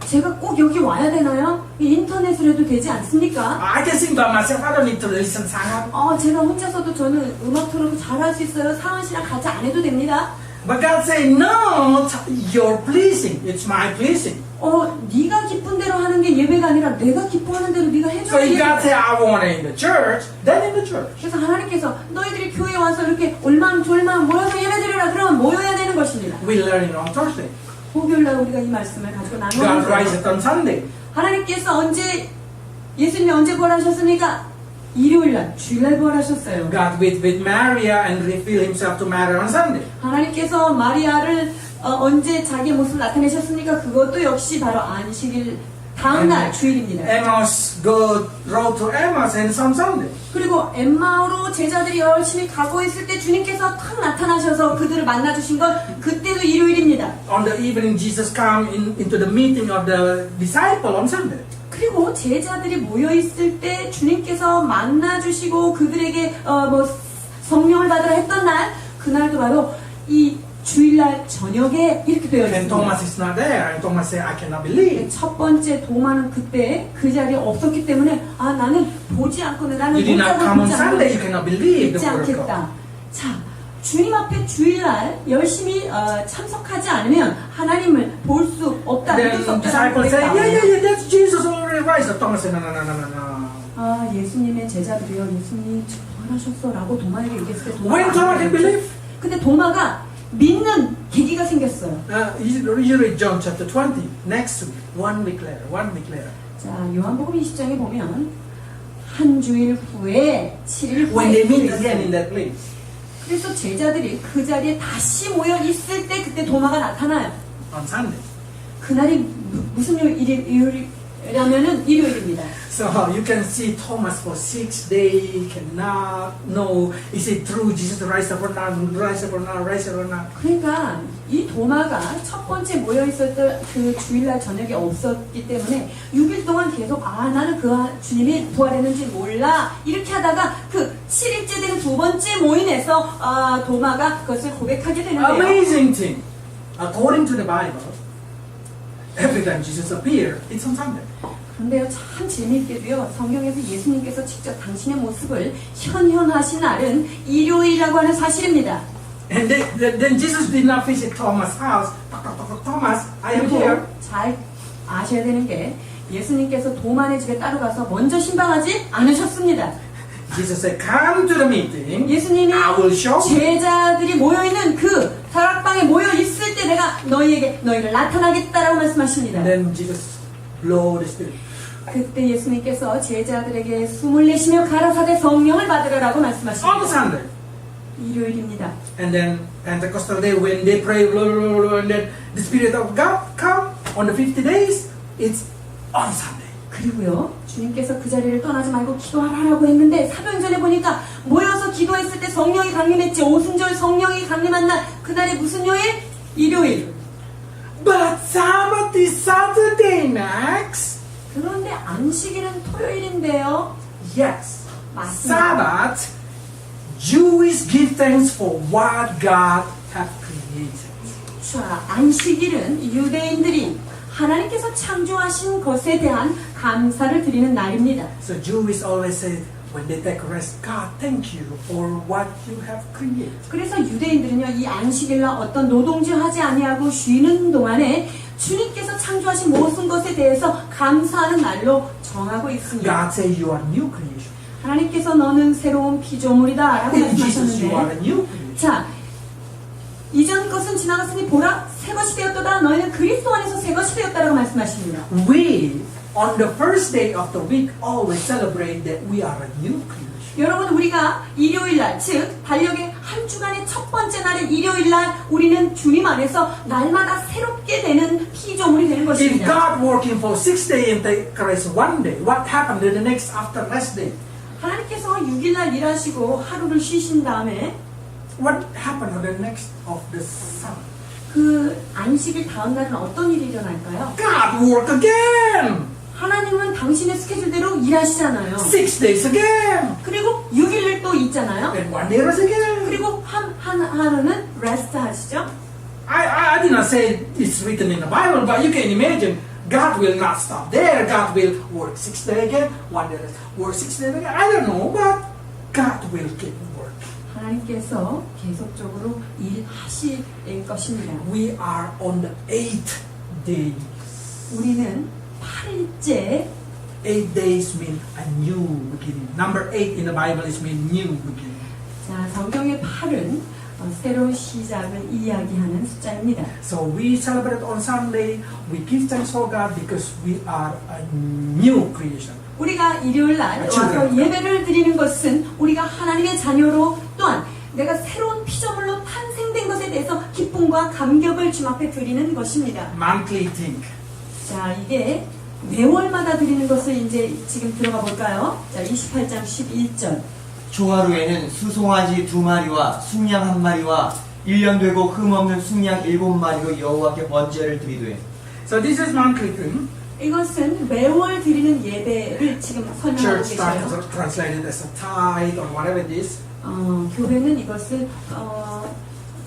제가 꼭 여기 와야 되나요? 인터넷으로 해도 되지 않습니까? I can sing by myself. I don't need to listen sang. 제가 혼자서도 저는 음악 틀어도 잘할 수 있어요. 상은 씨랑 같이 안 해도 됩니다. But God say, no, you're pleasing. It's my pleasing. 네가 기쁜 대로 하는 게 예배가 아니라 내가 기뻐하는 대로 네가 So 해줘야 if God say, 예배다. I want it in the church, then in the church. 그래서 하나님께서 너희들이 교회에 와서 이렇게 올망졸망 모여서 예배드리라 그러면 모여야 되는 것입니다. We learn it on Thursday. 목요일날 우리가 이 말씀을 가지고 God 나누는 rise 거예요. it on Sunday. 하나님께서 예수님이 언제 부활하셨습니까? 일요일날, 주일날 부활하셨어요. God with Maria and reveal himself to Maria on Sunday. 하나님께서 마리아를 언제 자기의 모습을 나타내셨습니까? 그것도 역시 바로 안식일 다음날 주일입니다. Amos rode to Amos and on Sunday. 그리고 엠마오로 제자들이 열심히 가고 있을 때 주님께서 탁 나타나셔서 그들을 만나주신 건 그때도 일요일입니다. On the evening, Jesus came into the meeting of the disciple on Sunday. 그리고 제자들이 모여 있을 때 주님께서 만나주시고 그들에게 성령을 받으라 했던 날, 그날도 바로 이 주일날 저녁에 이렇게 되어 And 있습니다. Thomas is not there. And Thomas said, I cannot believe. 첫 번째 도마는 그때 그 자리에 없었기 때문에 나는 보지 않고는 나는 You did not 못하고 come on 보지 Sunday. You 않고 cannot believe 믿지 the word of God. 않겠다. 자, 주님 앞에 주일날 열심히 참석하지 않으면 하나님을 볼 수 없다, 믿을 수 Then 없다라고 disciples say, 그랬다. yeah, that's Jesus already rise. Thomas said, no. 예수님의 제자들이요, 예수님 부활하셨어라고 도마에게 얘기했을 때 When Thomas can believe? 근데 도마가 믿는 계기가 생겼어요. You read John chapter 20. Next week, 1 week later. 자, 요한복음 20장에 보면 한 주일 후에 7일 When they meet 후에 again in that place. 그래서 제자들이 그 자리에 다시 모여 있을 때 그때 도마가 나타나요. On Sunday. 그날이 무슨 요일이라면은 일요일입니다. So you can see Thomas for 6 days. He cannot know, is it true Jesus rise up or not? 그러니까 이 도마가 첫 번째 모여 있었던 그 주일날 저녁에 없었기 때문에 6일 동안 계속 나는 그 주님이 부활했는지 몰라 이렇게 하다가 그 7일째 되는 두 번째 모임에서 도마가 그것을 고백하게 되는데요. Amazing thing. According to the Bible, every time Jesus appeared, it's on Sunday. 그런데요, 참 재미있게도요, 성경에서 예수님께서 직접 당신의 모습을 현현하신 날은 일요일이라고 하는 사실입니다. And then Jesus did not visit Thomas' house. Thomas, I am here. 그리고 잘 아셔야 되는 게 예수님께서 도마네 집에 따로 가서 먼저 신방하지 않으셨습니다. Jesus said, come to the meeting. 예수님이 I will show you. 제자들이 모여있는 그 다락방에 모여있을 때 내가 너희를 나타나겠다라고 말씀하십니다. And then Jesus blew the Spirit. 그때 예수님께서 제자들에게 숨을 내쉬며 가라사대 성령을 받으라고 On 말씀하십니다. Sunday. 일요일입니다. And then Pentecostal day, when they pray, blah, blah, blah, blah, and then the Spirit of God come on the 50 days, it's on Sunday. 그리고요, 주님께서 그 자리를 떠나지 말고 기도하라고 했는데 사도행전에 보니까 모여서 기도했을 때 성령이 강림했지. 오순절 성령이 강림한 날, 그날이 무슨 요일? 일요일. But Sabbath is Saturday, Max. 그런데 안식일은 토요일인데요. Yes. 맞습니다. Sabbath, Jewish give thanks for what God have created. 자, 안식일은 유대인들이 하나님께서 창조하신 것에 대한 감사를 드리는 날입니다. So Jews always say, when they take rest, God, thank you for what you have created. 그래서 유대인들은요, 이 안식일날 어떤 노동질 하지 아니하고 쉬는 동안에 주님께서 창조하신 모든 것에 대해서 감사하는 날로 정하고 있습니다. God say you are new creation. 하나님께서 너는 새로운 피조물이다 라고 In Jesus you are 말씀하셨는데, a new creation. 자, 이전 것은 지나갔으니 보라 새 것이 되었도다. 너희는 그리스도 안에서 새 것이 되었다라고 말씀하십니다. We, on the first day of the week, always celebrate that we are a new creation. 여러분, 우리가 일요일날, 즉 달력의 한 주간의 첫 번째 날인 일요일날 우리는 주님 안에서 날마다 새롭게 되는 피조물이 되는 If 것입니다. God working for 6 days and take rest one day, what happened to the next after rest day? 하나님께서 6일날 일하시고 하루를 쉬신 다음에 What happened on the next of the Sabbath? 그 안식일 다음 날은 어떤 일이 일어날까요? God work again. 하나님은 당신의 스케줄대로 일하시잖아요. 6 days again. 그리고 6일을 또 있잖아요. And one day rest again. 그리고 하루는 레스트 하시죠. I did not say it's written in the Bible, but you can imagine God will not stop there. God will work 6 days again, one day rest, work 6 days again. I don't know, but God will keep working. 하나님께서 계속적으로 일하실 것입니다. We are on the 8th day. 우리는 8일째 8 days mean a new beginning. Number 8 in the Bible is mean new beginning. 자, 성경의 8은 새로운 시작을 이야기하는 숫자입니다. So we celebrate on Sunday. We give thanks for God because we are a new creation. 우리가 일요일 날 와서 예배를 드리는 것은 우리가 하나님의 자녀로 또한 내가 새로운 피조물로 탄생된 것에 대해서 기쁨과 감격을 주님 앞에 드리는 것입니다. Monthly thing. 자, 이게 매월마다 드리는 것을 이제 지금 들어가 볼까요? 자, 28장 11절. 초하루에는 수송아지 2마리와 순양 1마리와 1년 되고 흠없는 순양 7마리로 여호와께 번제를 드리되. So this is monthly thing. 이것은 매월 드리는 예배를 지금 설명하고 Church 계세요. translated as a tithe or whatever it is. 교회는 이것을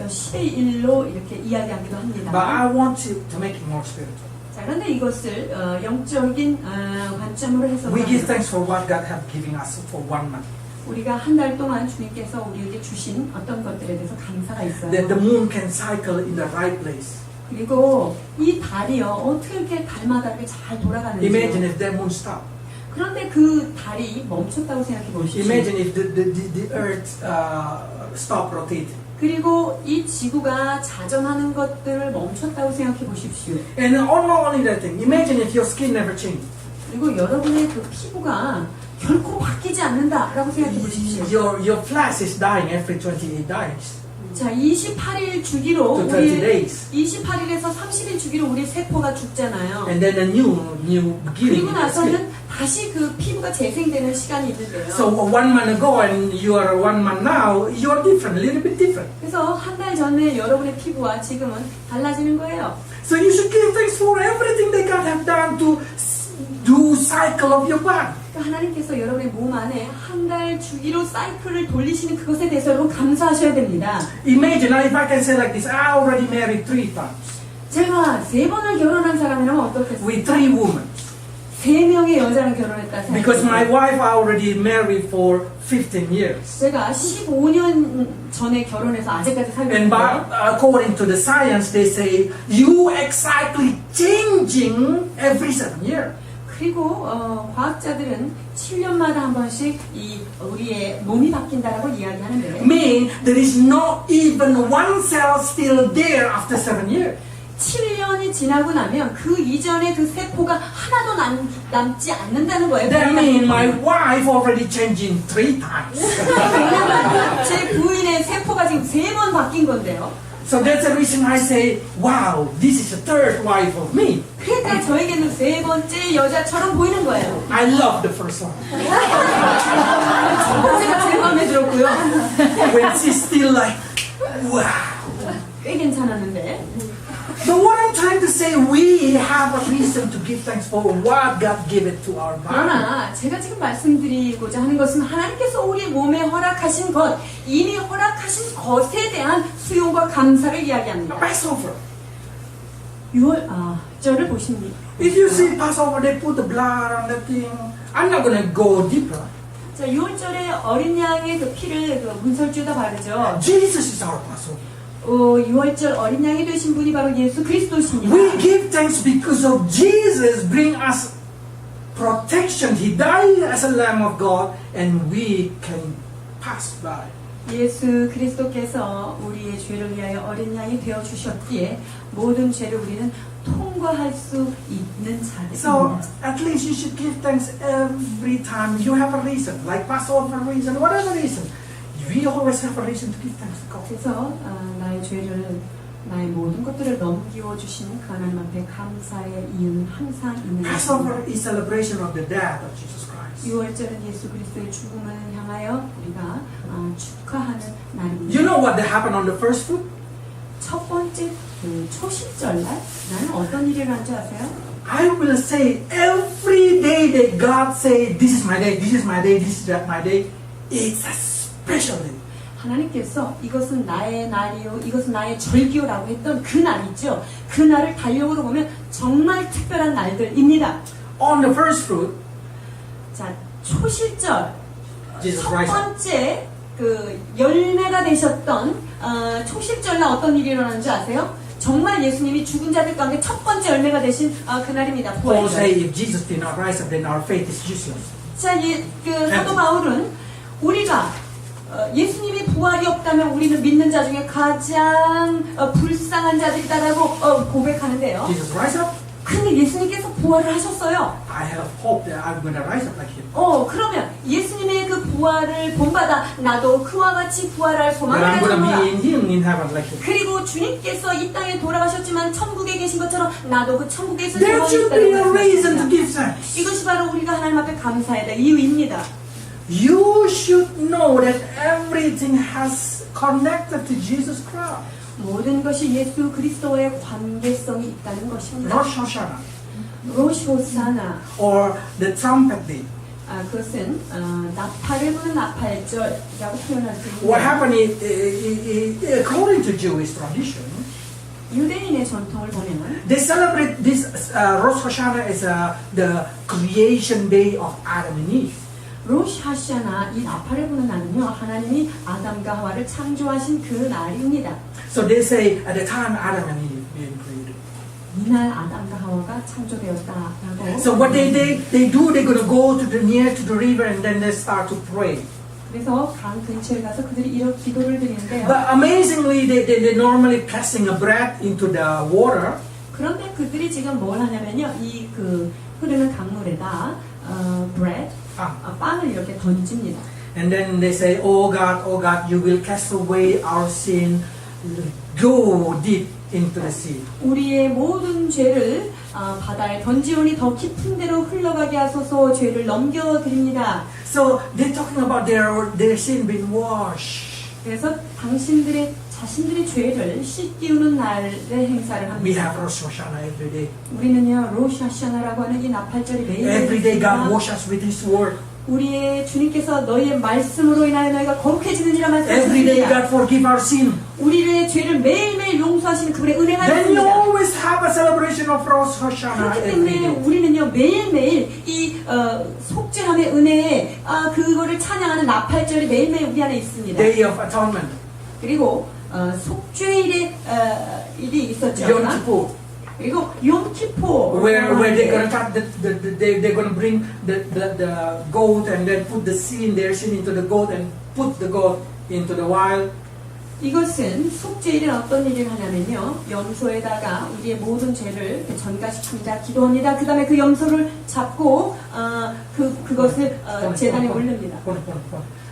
10의 1로 이렇게 이야기하기도 합니다. But I want to make it more spiritual. 자, 그런데 이것을 영적인 관점으로 해서 We give thanks for what God have given us for 1 month. 우리가 한 달 동안 주님께서 우리에게 주신 어떤 것들에 대해서 감사가 있어요. That the moon can cycle in the right place. 그리고 이 달이요, 어떻게 이렇게 달마다 이렇게 잘 돌아가는지. Imagine if that moon stopped. 그런데 그 달이 멈췄다고 생각해 보십시오. Imagine if the earth stopped rotating. 그리고 이 지구가 자전하는 것들을 멈췄다고 생각해 보십시오. And not only that thing, imagine if your skin never changed. 그리고 여러분의 그 피부가 결코 바뀌지 않는다라고 생각해 보십시오. Your flesh is dying every 28 days. 자, 28일 주기로 To 30 우리 days. 28일에서 30일 주기로 우리 세포가 죽잖아요. And then a new beginning. 그리고 in the skin. 나서는 다시 그 피부가 재생되는 시간이 있는데요. So 1 month ago and you are 1 month now, you are different, a little bit different. 그래서 한 달 전에 여러분의 피부와 지금은 달라지는 거예요. So you should give thanks for everything that God have done to do cycle of your body. 그러니까 하나님께서 여러분의 몸 안에 한 달 주기로 사이클을 돌리시는 그것에 대해서 여러분 감사하셔야 됩니다. Imagine now if I can say like this, I already married 3 times 제가 3번을 결혼한 사람이라면 어떻겠어요? with 3 women. 3명의 여자랑 결혼했다 Because my 생각해요. wife already married for 15 years. 제가 15년 전에 결혼해서 아직까지 살고 And by, 있는데 according to the science, they say you exactly changing every 7 years. 그리고 과학자들은 7년마다 한 번씩 이 우리의 몸이 바뀐다라고 이야기하는데 Mean there is not even one cell still there after 7 years. 7년이 지나고 나면 그 이전에 그 세포가 하나도 남지 않는다는 거예요. That means my wife already changing 3 times. 제 부인의 세포가 지금 3번 바뀐 건데요. So that's the reason I say, wow, this is the third wife of me. 그러니까 저에게는 3번째 여자처럼 보이는 거예요. I love the first one. 첫 번째가 제일 마음에 들었고요. When she's still like, wow. 꽤 괜찮았는데. So what I'm trying to say, we have a reason to give thanks for what God gave it to our body. 그러나 제가 지금 말씀드리고자 하는 것은 하나님께서 우리 몸에 허락하신 것, 이미 허락하신 것에 대한 수용과 감사를 이야기합니다. Passover. 6절을 보십니다. If you see Passover, they put the blood on the thing. I'm not going to go deeper. 자, 6월절에 어린 양의 그 피를 그 문설주에다 바르죠. Jesus is our Passover. 6월절 어린 양이 되신 분이 바로 예수 그리스도십니다. We give thanks because of Jesus bring us protection. He died as a Lamb of God and we can pass by. 예수 그리스도께서 우리의 죄를 위하여 어린 양이 되어 주셨기에 모든 죄를 우리는 통과할 수 있는 So 자들입니다. at least you should give thanks every time you have a reason, like Passover reason, whatever reason. We always have a reason to give thanks to God. 그래서 나의 죄를 나의 모든 것들을 넘기워 주시는 그 하나님 앞에 감사의 이유는 항상 있는 Passover 것입니다. is celebration of the death of Jesus Christ. 6월절은 예수 그리스도의 죽음을 향하여 우리가 축하하는 날입니다. You know what happened on the first fruit? 첫 번째 그 초실절 날 나는 어떤 일을 한 줄 아세요? I will say every day that God say, this is my day, this is my day, this is my day, it's a special day. 하나님께서 이것은 나의 날이요, 이것은 나의 절기요라고 했던 그 날이죠. 그 날을 달력으로 보면 정말 특별한 날들입니다. On the first fruit, 자, 초실절 Jesus 첫 rise up. 번째 그 열매가 되셨던 초실절날 어떤 일이 일어나는지 아세요? 정말 예수님이 죽은 자들 가운데 첫 번째 열매가 되신 그날입니다. Paul say 부활절. if Jesus did not rise up, then our faith is useless. 자, 그 사도 바울은 우리가 예수님이 부활이 없다면 우리는 믿는 자 중에 가장 불쌍한 자들이다라고 고백하는데요. Jesus rise up. 근데 예수님께서 부활을 하셨어요. I have hope that I'm going to rise up like him. 그러면 예수님의 그 부활을 본받아 나도 그와 같이 부활할 That 소망을 I'm going to 가져라. be in him in heaven like him. 그리고 주님께서 이 땅에 돌아가셨지만 천국에 계신 것처럼 나도 그 천국에 있을 There 소망이 should be a 있다는 reason to 말씀입니다. give thanks. 이것이 바로 우리가 하나님 앞에 감사해야 될 이유입니다. You should know that everything has connected to Jesus Christ. 모든 것이 예수 그리스도의 관계성이 있다는 것입니다. Rosh Hashanah 로쇼사나 or the trumpet day. 그것은 나팔을 부는 나팔절이라고 표현할 수 What 있습니다. happened is, according to Jewish tradition, 유대인의 전통을 보면 they celebrate this Rosh Hashanah as the creation day of Adam and Eve. 로시 하샤나 이 나팔을 부는 날은요 하나님이 아담과 하와를 창조하신 그 날입니다. So they say at the time Adam and Eve being created. 이날 아담과 하와가 창조되었다라고. So what they do, they're gonna go to the near to the river and then they start to pray. 그래서 강 근처에 가서 그들이 이렇게 기도를 드리는데요. But amazingly, they normally passing a bread into the water. 그런데 그들이 지금 뭘 하냐면요 이 그 흐르는 강물에다 bread 빵을 이렇게 던집니다. And then they say, oh God, you will cast away our sin. Go deep into the sea. 우리의 모든 죄를 바다에 던지오니 더 깊은 데로 흘러가게 하소서 죄를 넘겨드립니다. So they're talking about their sin being washed. 그래서 자신들의 죄를 씻기우는 날의 행사를 We 합니다. have Rosh Hashanah every day. 우리는요 로샤샤나라고 하는 이 나팔절이 매일 Every day God 있습니다. wash us with His word. 우리의 주님께서 너희의 말씀으로 인하여 너희가 거룩해지느니라 Every day 말씀하셨습니다. God forgive our sin. 우리의 죄를 매일매일 용서하시는 그분의 은혜가 Then you 있습니다. always have a celebration of Rosh Hashanah 그렇기 every 때문에 day. 우리는요 매일매일 이 속죄함의 은혜에 그거를 찬양하는 나팔절이 매일매일 우리 안에 있습니다. Day of Atonement. 그리고 속죄일의 일이 있었죠. Yom Kippur. 그리고 용키포 where they're gonna cut they're gonna bring the goat and then put the sin, their sin into the goat and put the goat into the wild. 이것은 속죄일은 어떤 일을 하냐면요, 염소에다가 우리의 모든 죄를 전가시킵니다. 기도합니다. 그 다음에 그 염소를 잡고 그것을 제단에 올립니다.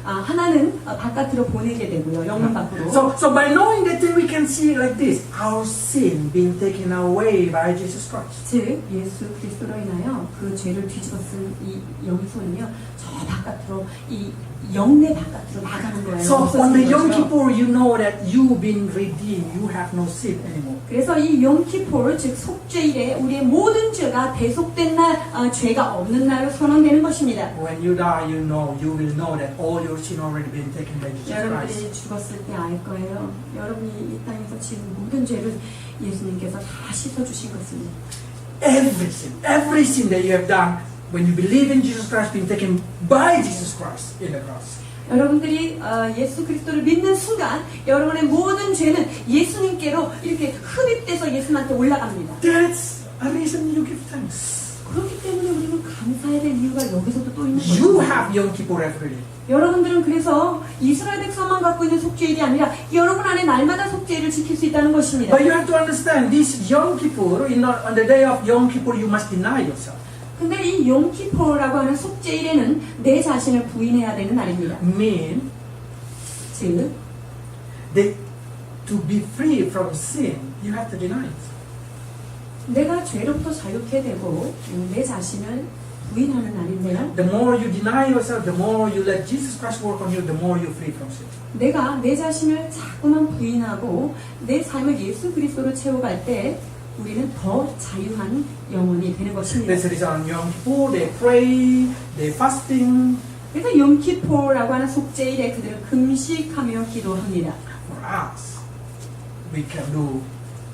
하나는 바깥으로 보내게 되고요, 영문 밖으로. So by knowing that thing, we can see like this: our sin being taken away by Jesus Christ. 즉 예수 그리스도로 인하여 그 죄를 뒤집어 쓴 이 염소는요, 저 바깥으로 이 영내 바깥으로 나가는 거예요. So on the Yom 거죠. Kippur, you know that you've been redeemed. You have no sin anymore. 그래서 이 용키포르 즉 속죄일에 우리의 모든 죄가 대속된 날, 죄가 없는 날로 선언되는 것입니다. When you die, you will know that all your sin already been taken by Jesus Christ. 여러분들이 죽었을 때 알 거예요. 여러분이 이 땅에서 지은 모든 죄를 예수님께서 다 씻어주신 것입니다. Every sin that you have done, when you believe in Jesus Christ, being taken by Jesus Christ in the cross. 여러분들이 예수 그리스도를 믿는 순간 여러분의 모든 죄는 예수님께로 이렇게 흡입돼서 예수님한테 올라갑니다. That's a reason you give thanks. 그렇기 때문에 우리는 감사해야 될 이유가 여기서도 또 있는 You 거죠. have Yom Kippur every day. 여러분들은 그래서 이스라엘 백성만 갖고 있는 속죄일이 아니라 여러분 안에 날마다 속죄일을 지킬 수 있다는 것입니다. But you have to understand, this Yom Kippur, on the day of Yom Kippur, you must deny yourself. 근데 이 용키포라고 하는 속죄일에는 내 자신을 부인해야 되는 날입니다. Mean 즉 that to be free from sin, you have to deny it. 내가 죄로부터 자유케 되고 내 자신을 부인하는 날인데요. The more you deny yourself, the more you let Jesus Christ work on you, the more you're free from sin. 내가 내 자신을 자꾸만 부인하고 내 삶을 예수 그리스도로 채워갈 때 우리는 더 자유한 영혼이 되는 것입니다. That's the reason on Yom Kippur, they pray, they fasting. 그래서 용키포라고 하는 속죄일에 그들은 금식하며 기도합니다. For us, we can do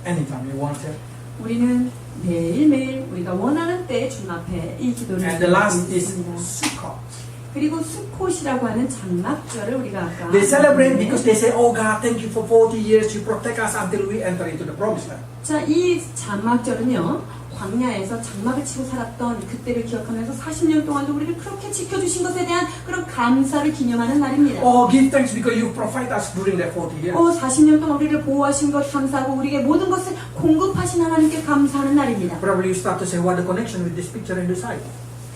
anytime we want it. 우리는 매일매일 우리가 원하는 때 주님 앞에 이 기도를 And the last 드리고 is 있습니다. Sukkot. 그리고 수콧이라고 하는 장막절을 우리가 아까 They celebrate because they say, "Oh God, thank you for 40 years. You protect us until we enter into the promised land." 자, 이 장막절은요, 광야에서 장막을 치고 살았던 그때를 기억하면서 40년 동안도 우리를 그렇게 지켜주신 것에 대한 그런 감사를 기념하는 날입니다. Oh, give thanks because you provide us during that 40 years. 40년 동안 우리를 보호하신 것 감사하고 우리에게 모든 것을 공급하신 하나님께 감사하는 날입니다. Probably you start to say, "What the connection with this picture and the side?"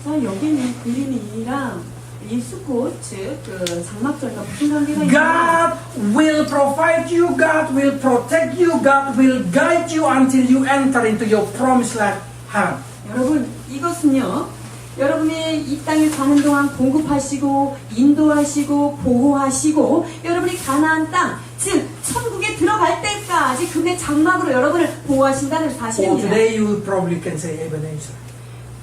자, 여기는 그림이랑 이 수꽃, 즉 그 장막절과 무슨 관계가 있나요? God will provide you, God will protect you, God will guide you until you enter into your promised land. heaven. 여러분, 이것은요, 여러분이 이 땅에 사는 동안 공급하시고 인도하시고 보호하시고 여러분이 가나안 땅, 즉 천국에 들어갈 때까지 그의 장막으로 여러분을 보호하신다는 Or 사실입니다. today you probably can say Ebenezer.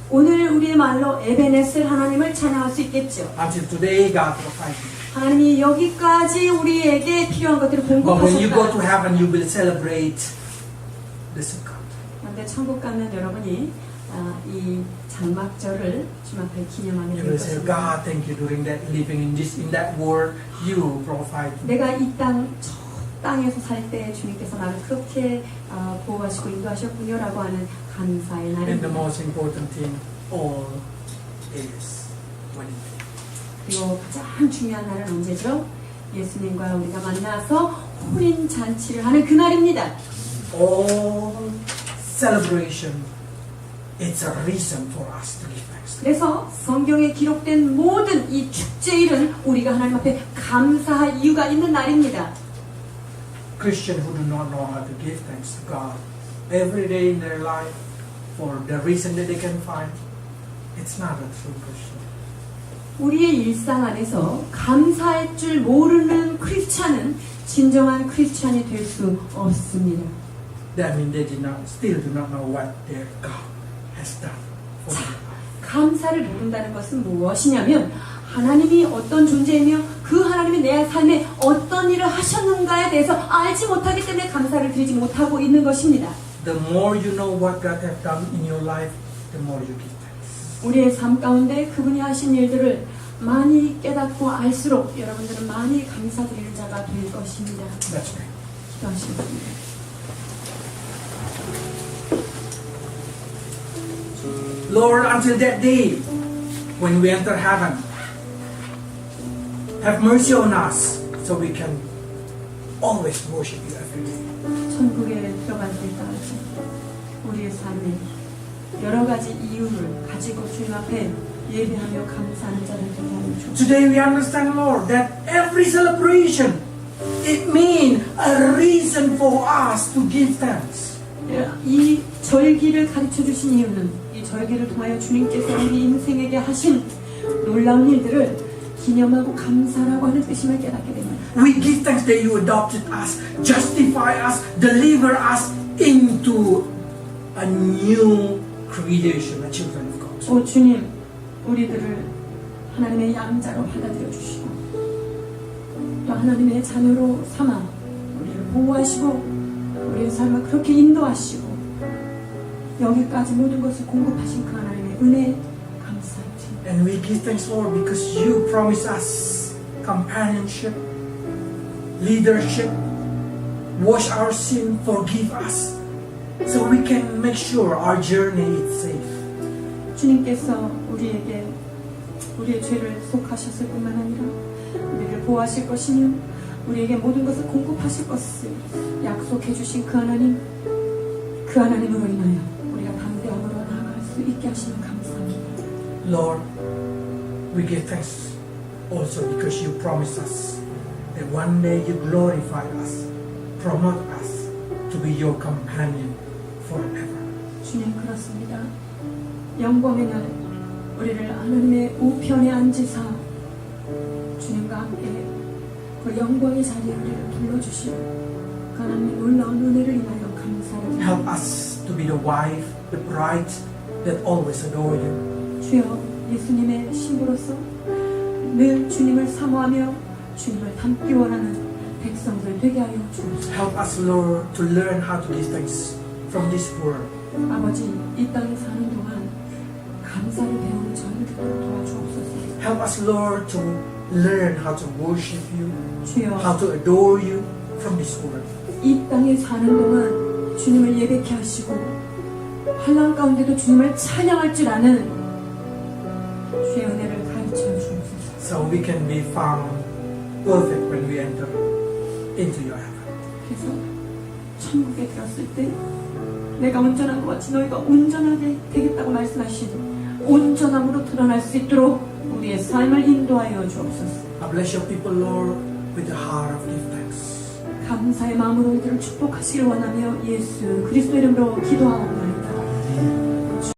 오늘 우리의 말로 에베네셀 하나님을 찬양할 수 있겠죠. Until today God provides you. 하나님이 여기까지 우리에게 필요한 것들을 But when you go to 공급하셨다. heaven, you will celebrate the Sukkot. 그런데 천국 가면 여러분이 이 장막절을 주님 앞에 기념하게 You 될 will say, 것입니다. God, thank you during that living in that world, you provide me. 내가 이 땅에서 살 때 주님께서 나를 그렇게 보호하시고 인도하셨군요라고 하는 감사의 And the 날입니다. most important thing, all is when 그리고 가장 중요한 날은 언제죠? 예수님과 우리가 만나서 혼인 잔치를 하는 그 날입니다. all celebration, it's a reason for us to give thanks. 그래서 성경에 기록된 모든 이 축제일은 우리가 하나님 앞에 감사할 이유가 있는 날입니다. Christians who do not know how to give thanks to God every day in their life for the reason that they can find, it's not a true Christian. 우리의 일상 안에서 감사할 줄 모르는 크리스찬은 진정한 크리스찬이 될 수 없습니다. That means they still do not know what their God has done for them. 감사를 모른다는 것은 무엇이냐면 하나님이 어떤 존재이며 그 하나님이 내 삶에 어떤 일을 하셨는가에 대해서 알지 못하기 때문에 감사를 드리지 못하고 있는 것입니다. The more you know what God has done in your life, the more you give thanks. 우리의 삶 가운데 그분이 하신 일들을 많이 깨닫고 알수록 여러분들은 많이 감사드리는 자가 될 것입니다. Let's pray. 기도하시겠습니다. Lord, until that day when we enter heaven, have mercy on us so we can always worship you every day. 천국에 들어갈 때까지 우리의 삶에 여러 가지 이유를 가지고 주님 앞에 예배하며 감사하는 자를 되게 하여 주옵소서. Today we understand, Lord, that every celebration, it means a reason for us to give thanks. 이 절기를 가르쳐 주신 이유는 이 절기를 통하여 주님께서 우리 인생에게 하신 놀라운 일들을 기념하고 감사라고 하는 뜻임을 깨닫게 됩니다. We give thanks that you adopted us, justify us, deliver us into a new creation, the children of God. 오 주님, 우리들을 하나님의 양자로 받아들여 주시고 또 하나님의 자녀로 삼아 우리를 보호하시고 우리의 삶을 그렇게 인도하시고 여기까지 모든 것을 공급하신 그 하나님의 은혜 감사합니다. And we give thanks, Lord, because you promise us companionship, leadership, wash our sin, forgive us, so we can make sure our journey is safe. 주님께서 우리에게 우리의 죄를 속하셨을 뿐만 아니라 우리를 보호하실 것이며 우리에게 모든 것을 공급하실 것을 약속해 주신 그 하나님으로 인하여 우리가 담대함으로 나아갈 수 있게 하시면 감사합니다. Lord, we give thanks also because you promised us that one day you glorify us, promote us to be your companion forever. 주님 그렇습니다. 영광의 날 우리를 하나님의 우편에 앉으사 주님과 함께 그 영광의 자리에 우리를 불러주시고 그 하나님의 놀라운 은혜를 인하여 감사를 Help us to be the wife, the bride that always adore you. 주여 예수님의 신부로서 늘 주님을 사모하며 주님을 닮기 원하는 백성들 되게 하여 주옵소서. Help us, Lord, to learn how to give thanks from this world. 아버지 이 땅에 사는 동안 감사를 배우는 저희를 도와주옵소서. Help us, Lord, to learn how to worship you, 주여 how to adore you from this world. 이 땅에 사는 동안 주님을 예배케 하시고 환난 가운데도 주님을 찬양할 줄 아는 주의 은혜를 가르쳐 주옵소서. So we can be found perfect when we enter into your heaven. 그래서 천국에 들었을 때 내가 온전한 것 같이 너희가 온전하게 되겠다고 말씀하신 온전함으로 드러날 수 있도록 우리의 삶을 인도하여 주옵소서. I bless your people, Lord, with the heart of give thanks. 감사의 마음으로 이들을 축복하시길 원하며 예수 그리스도 이름으로 기도하옵나이다.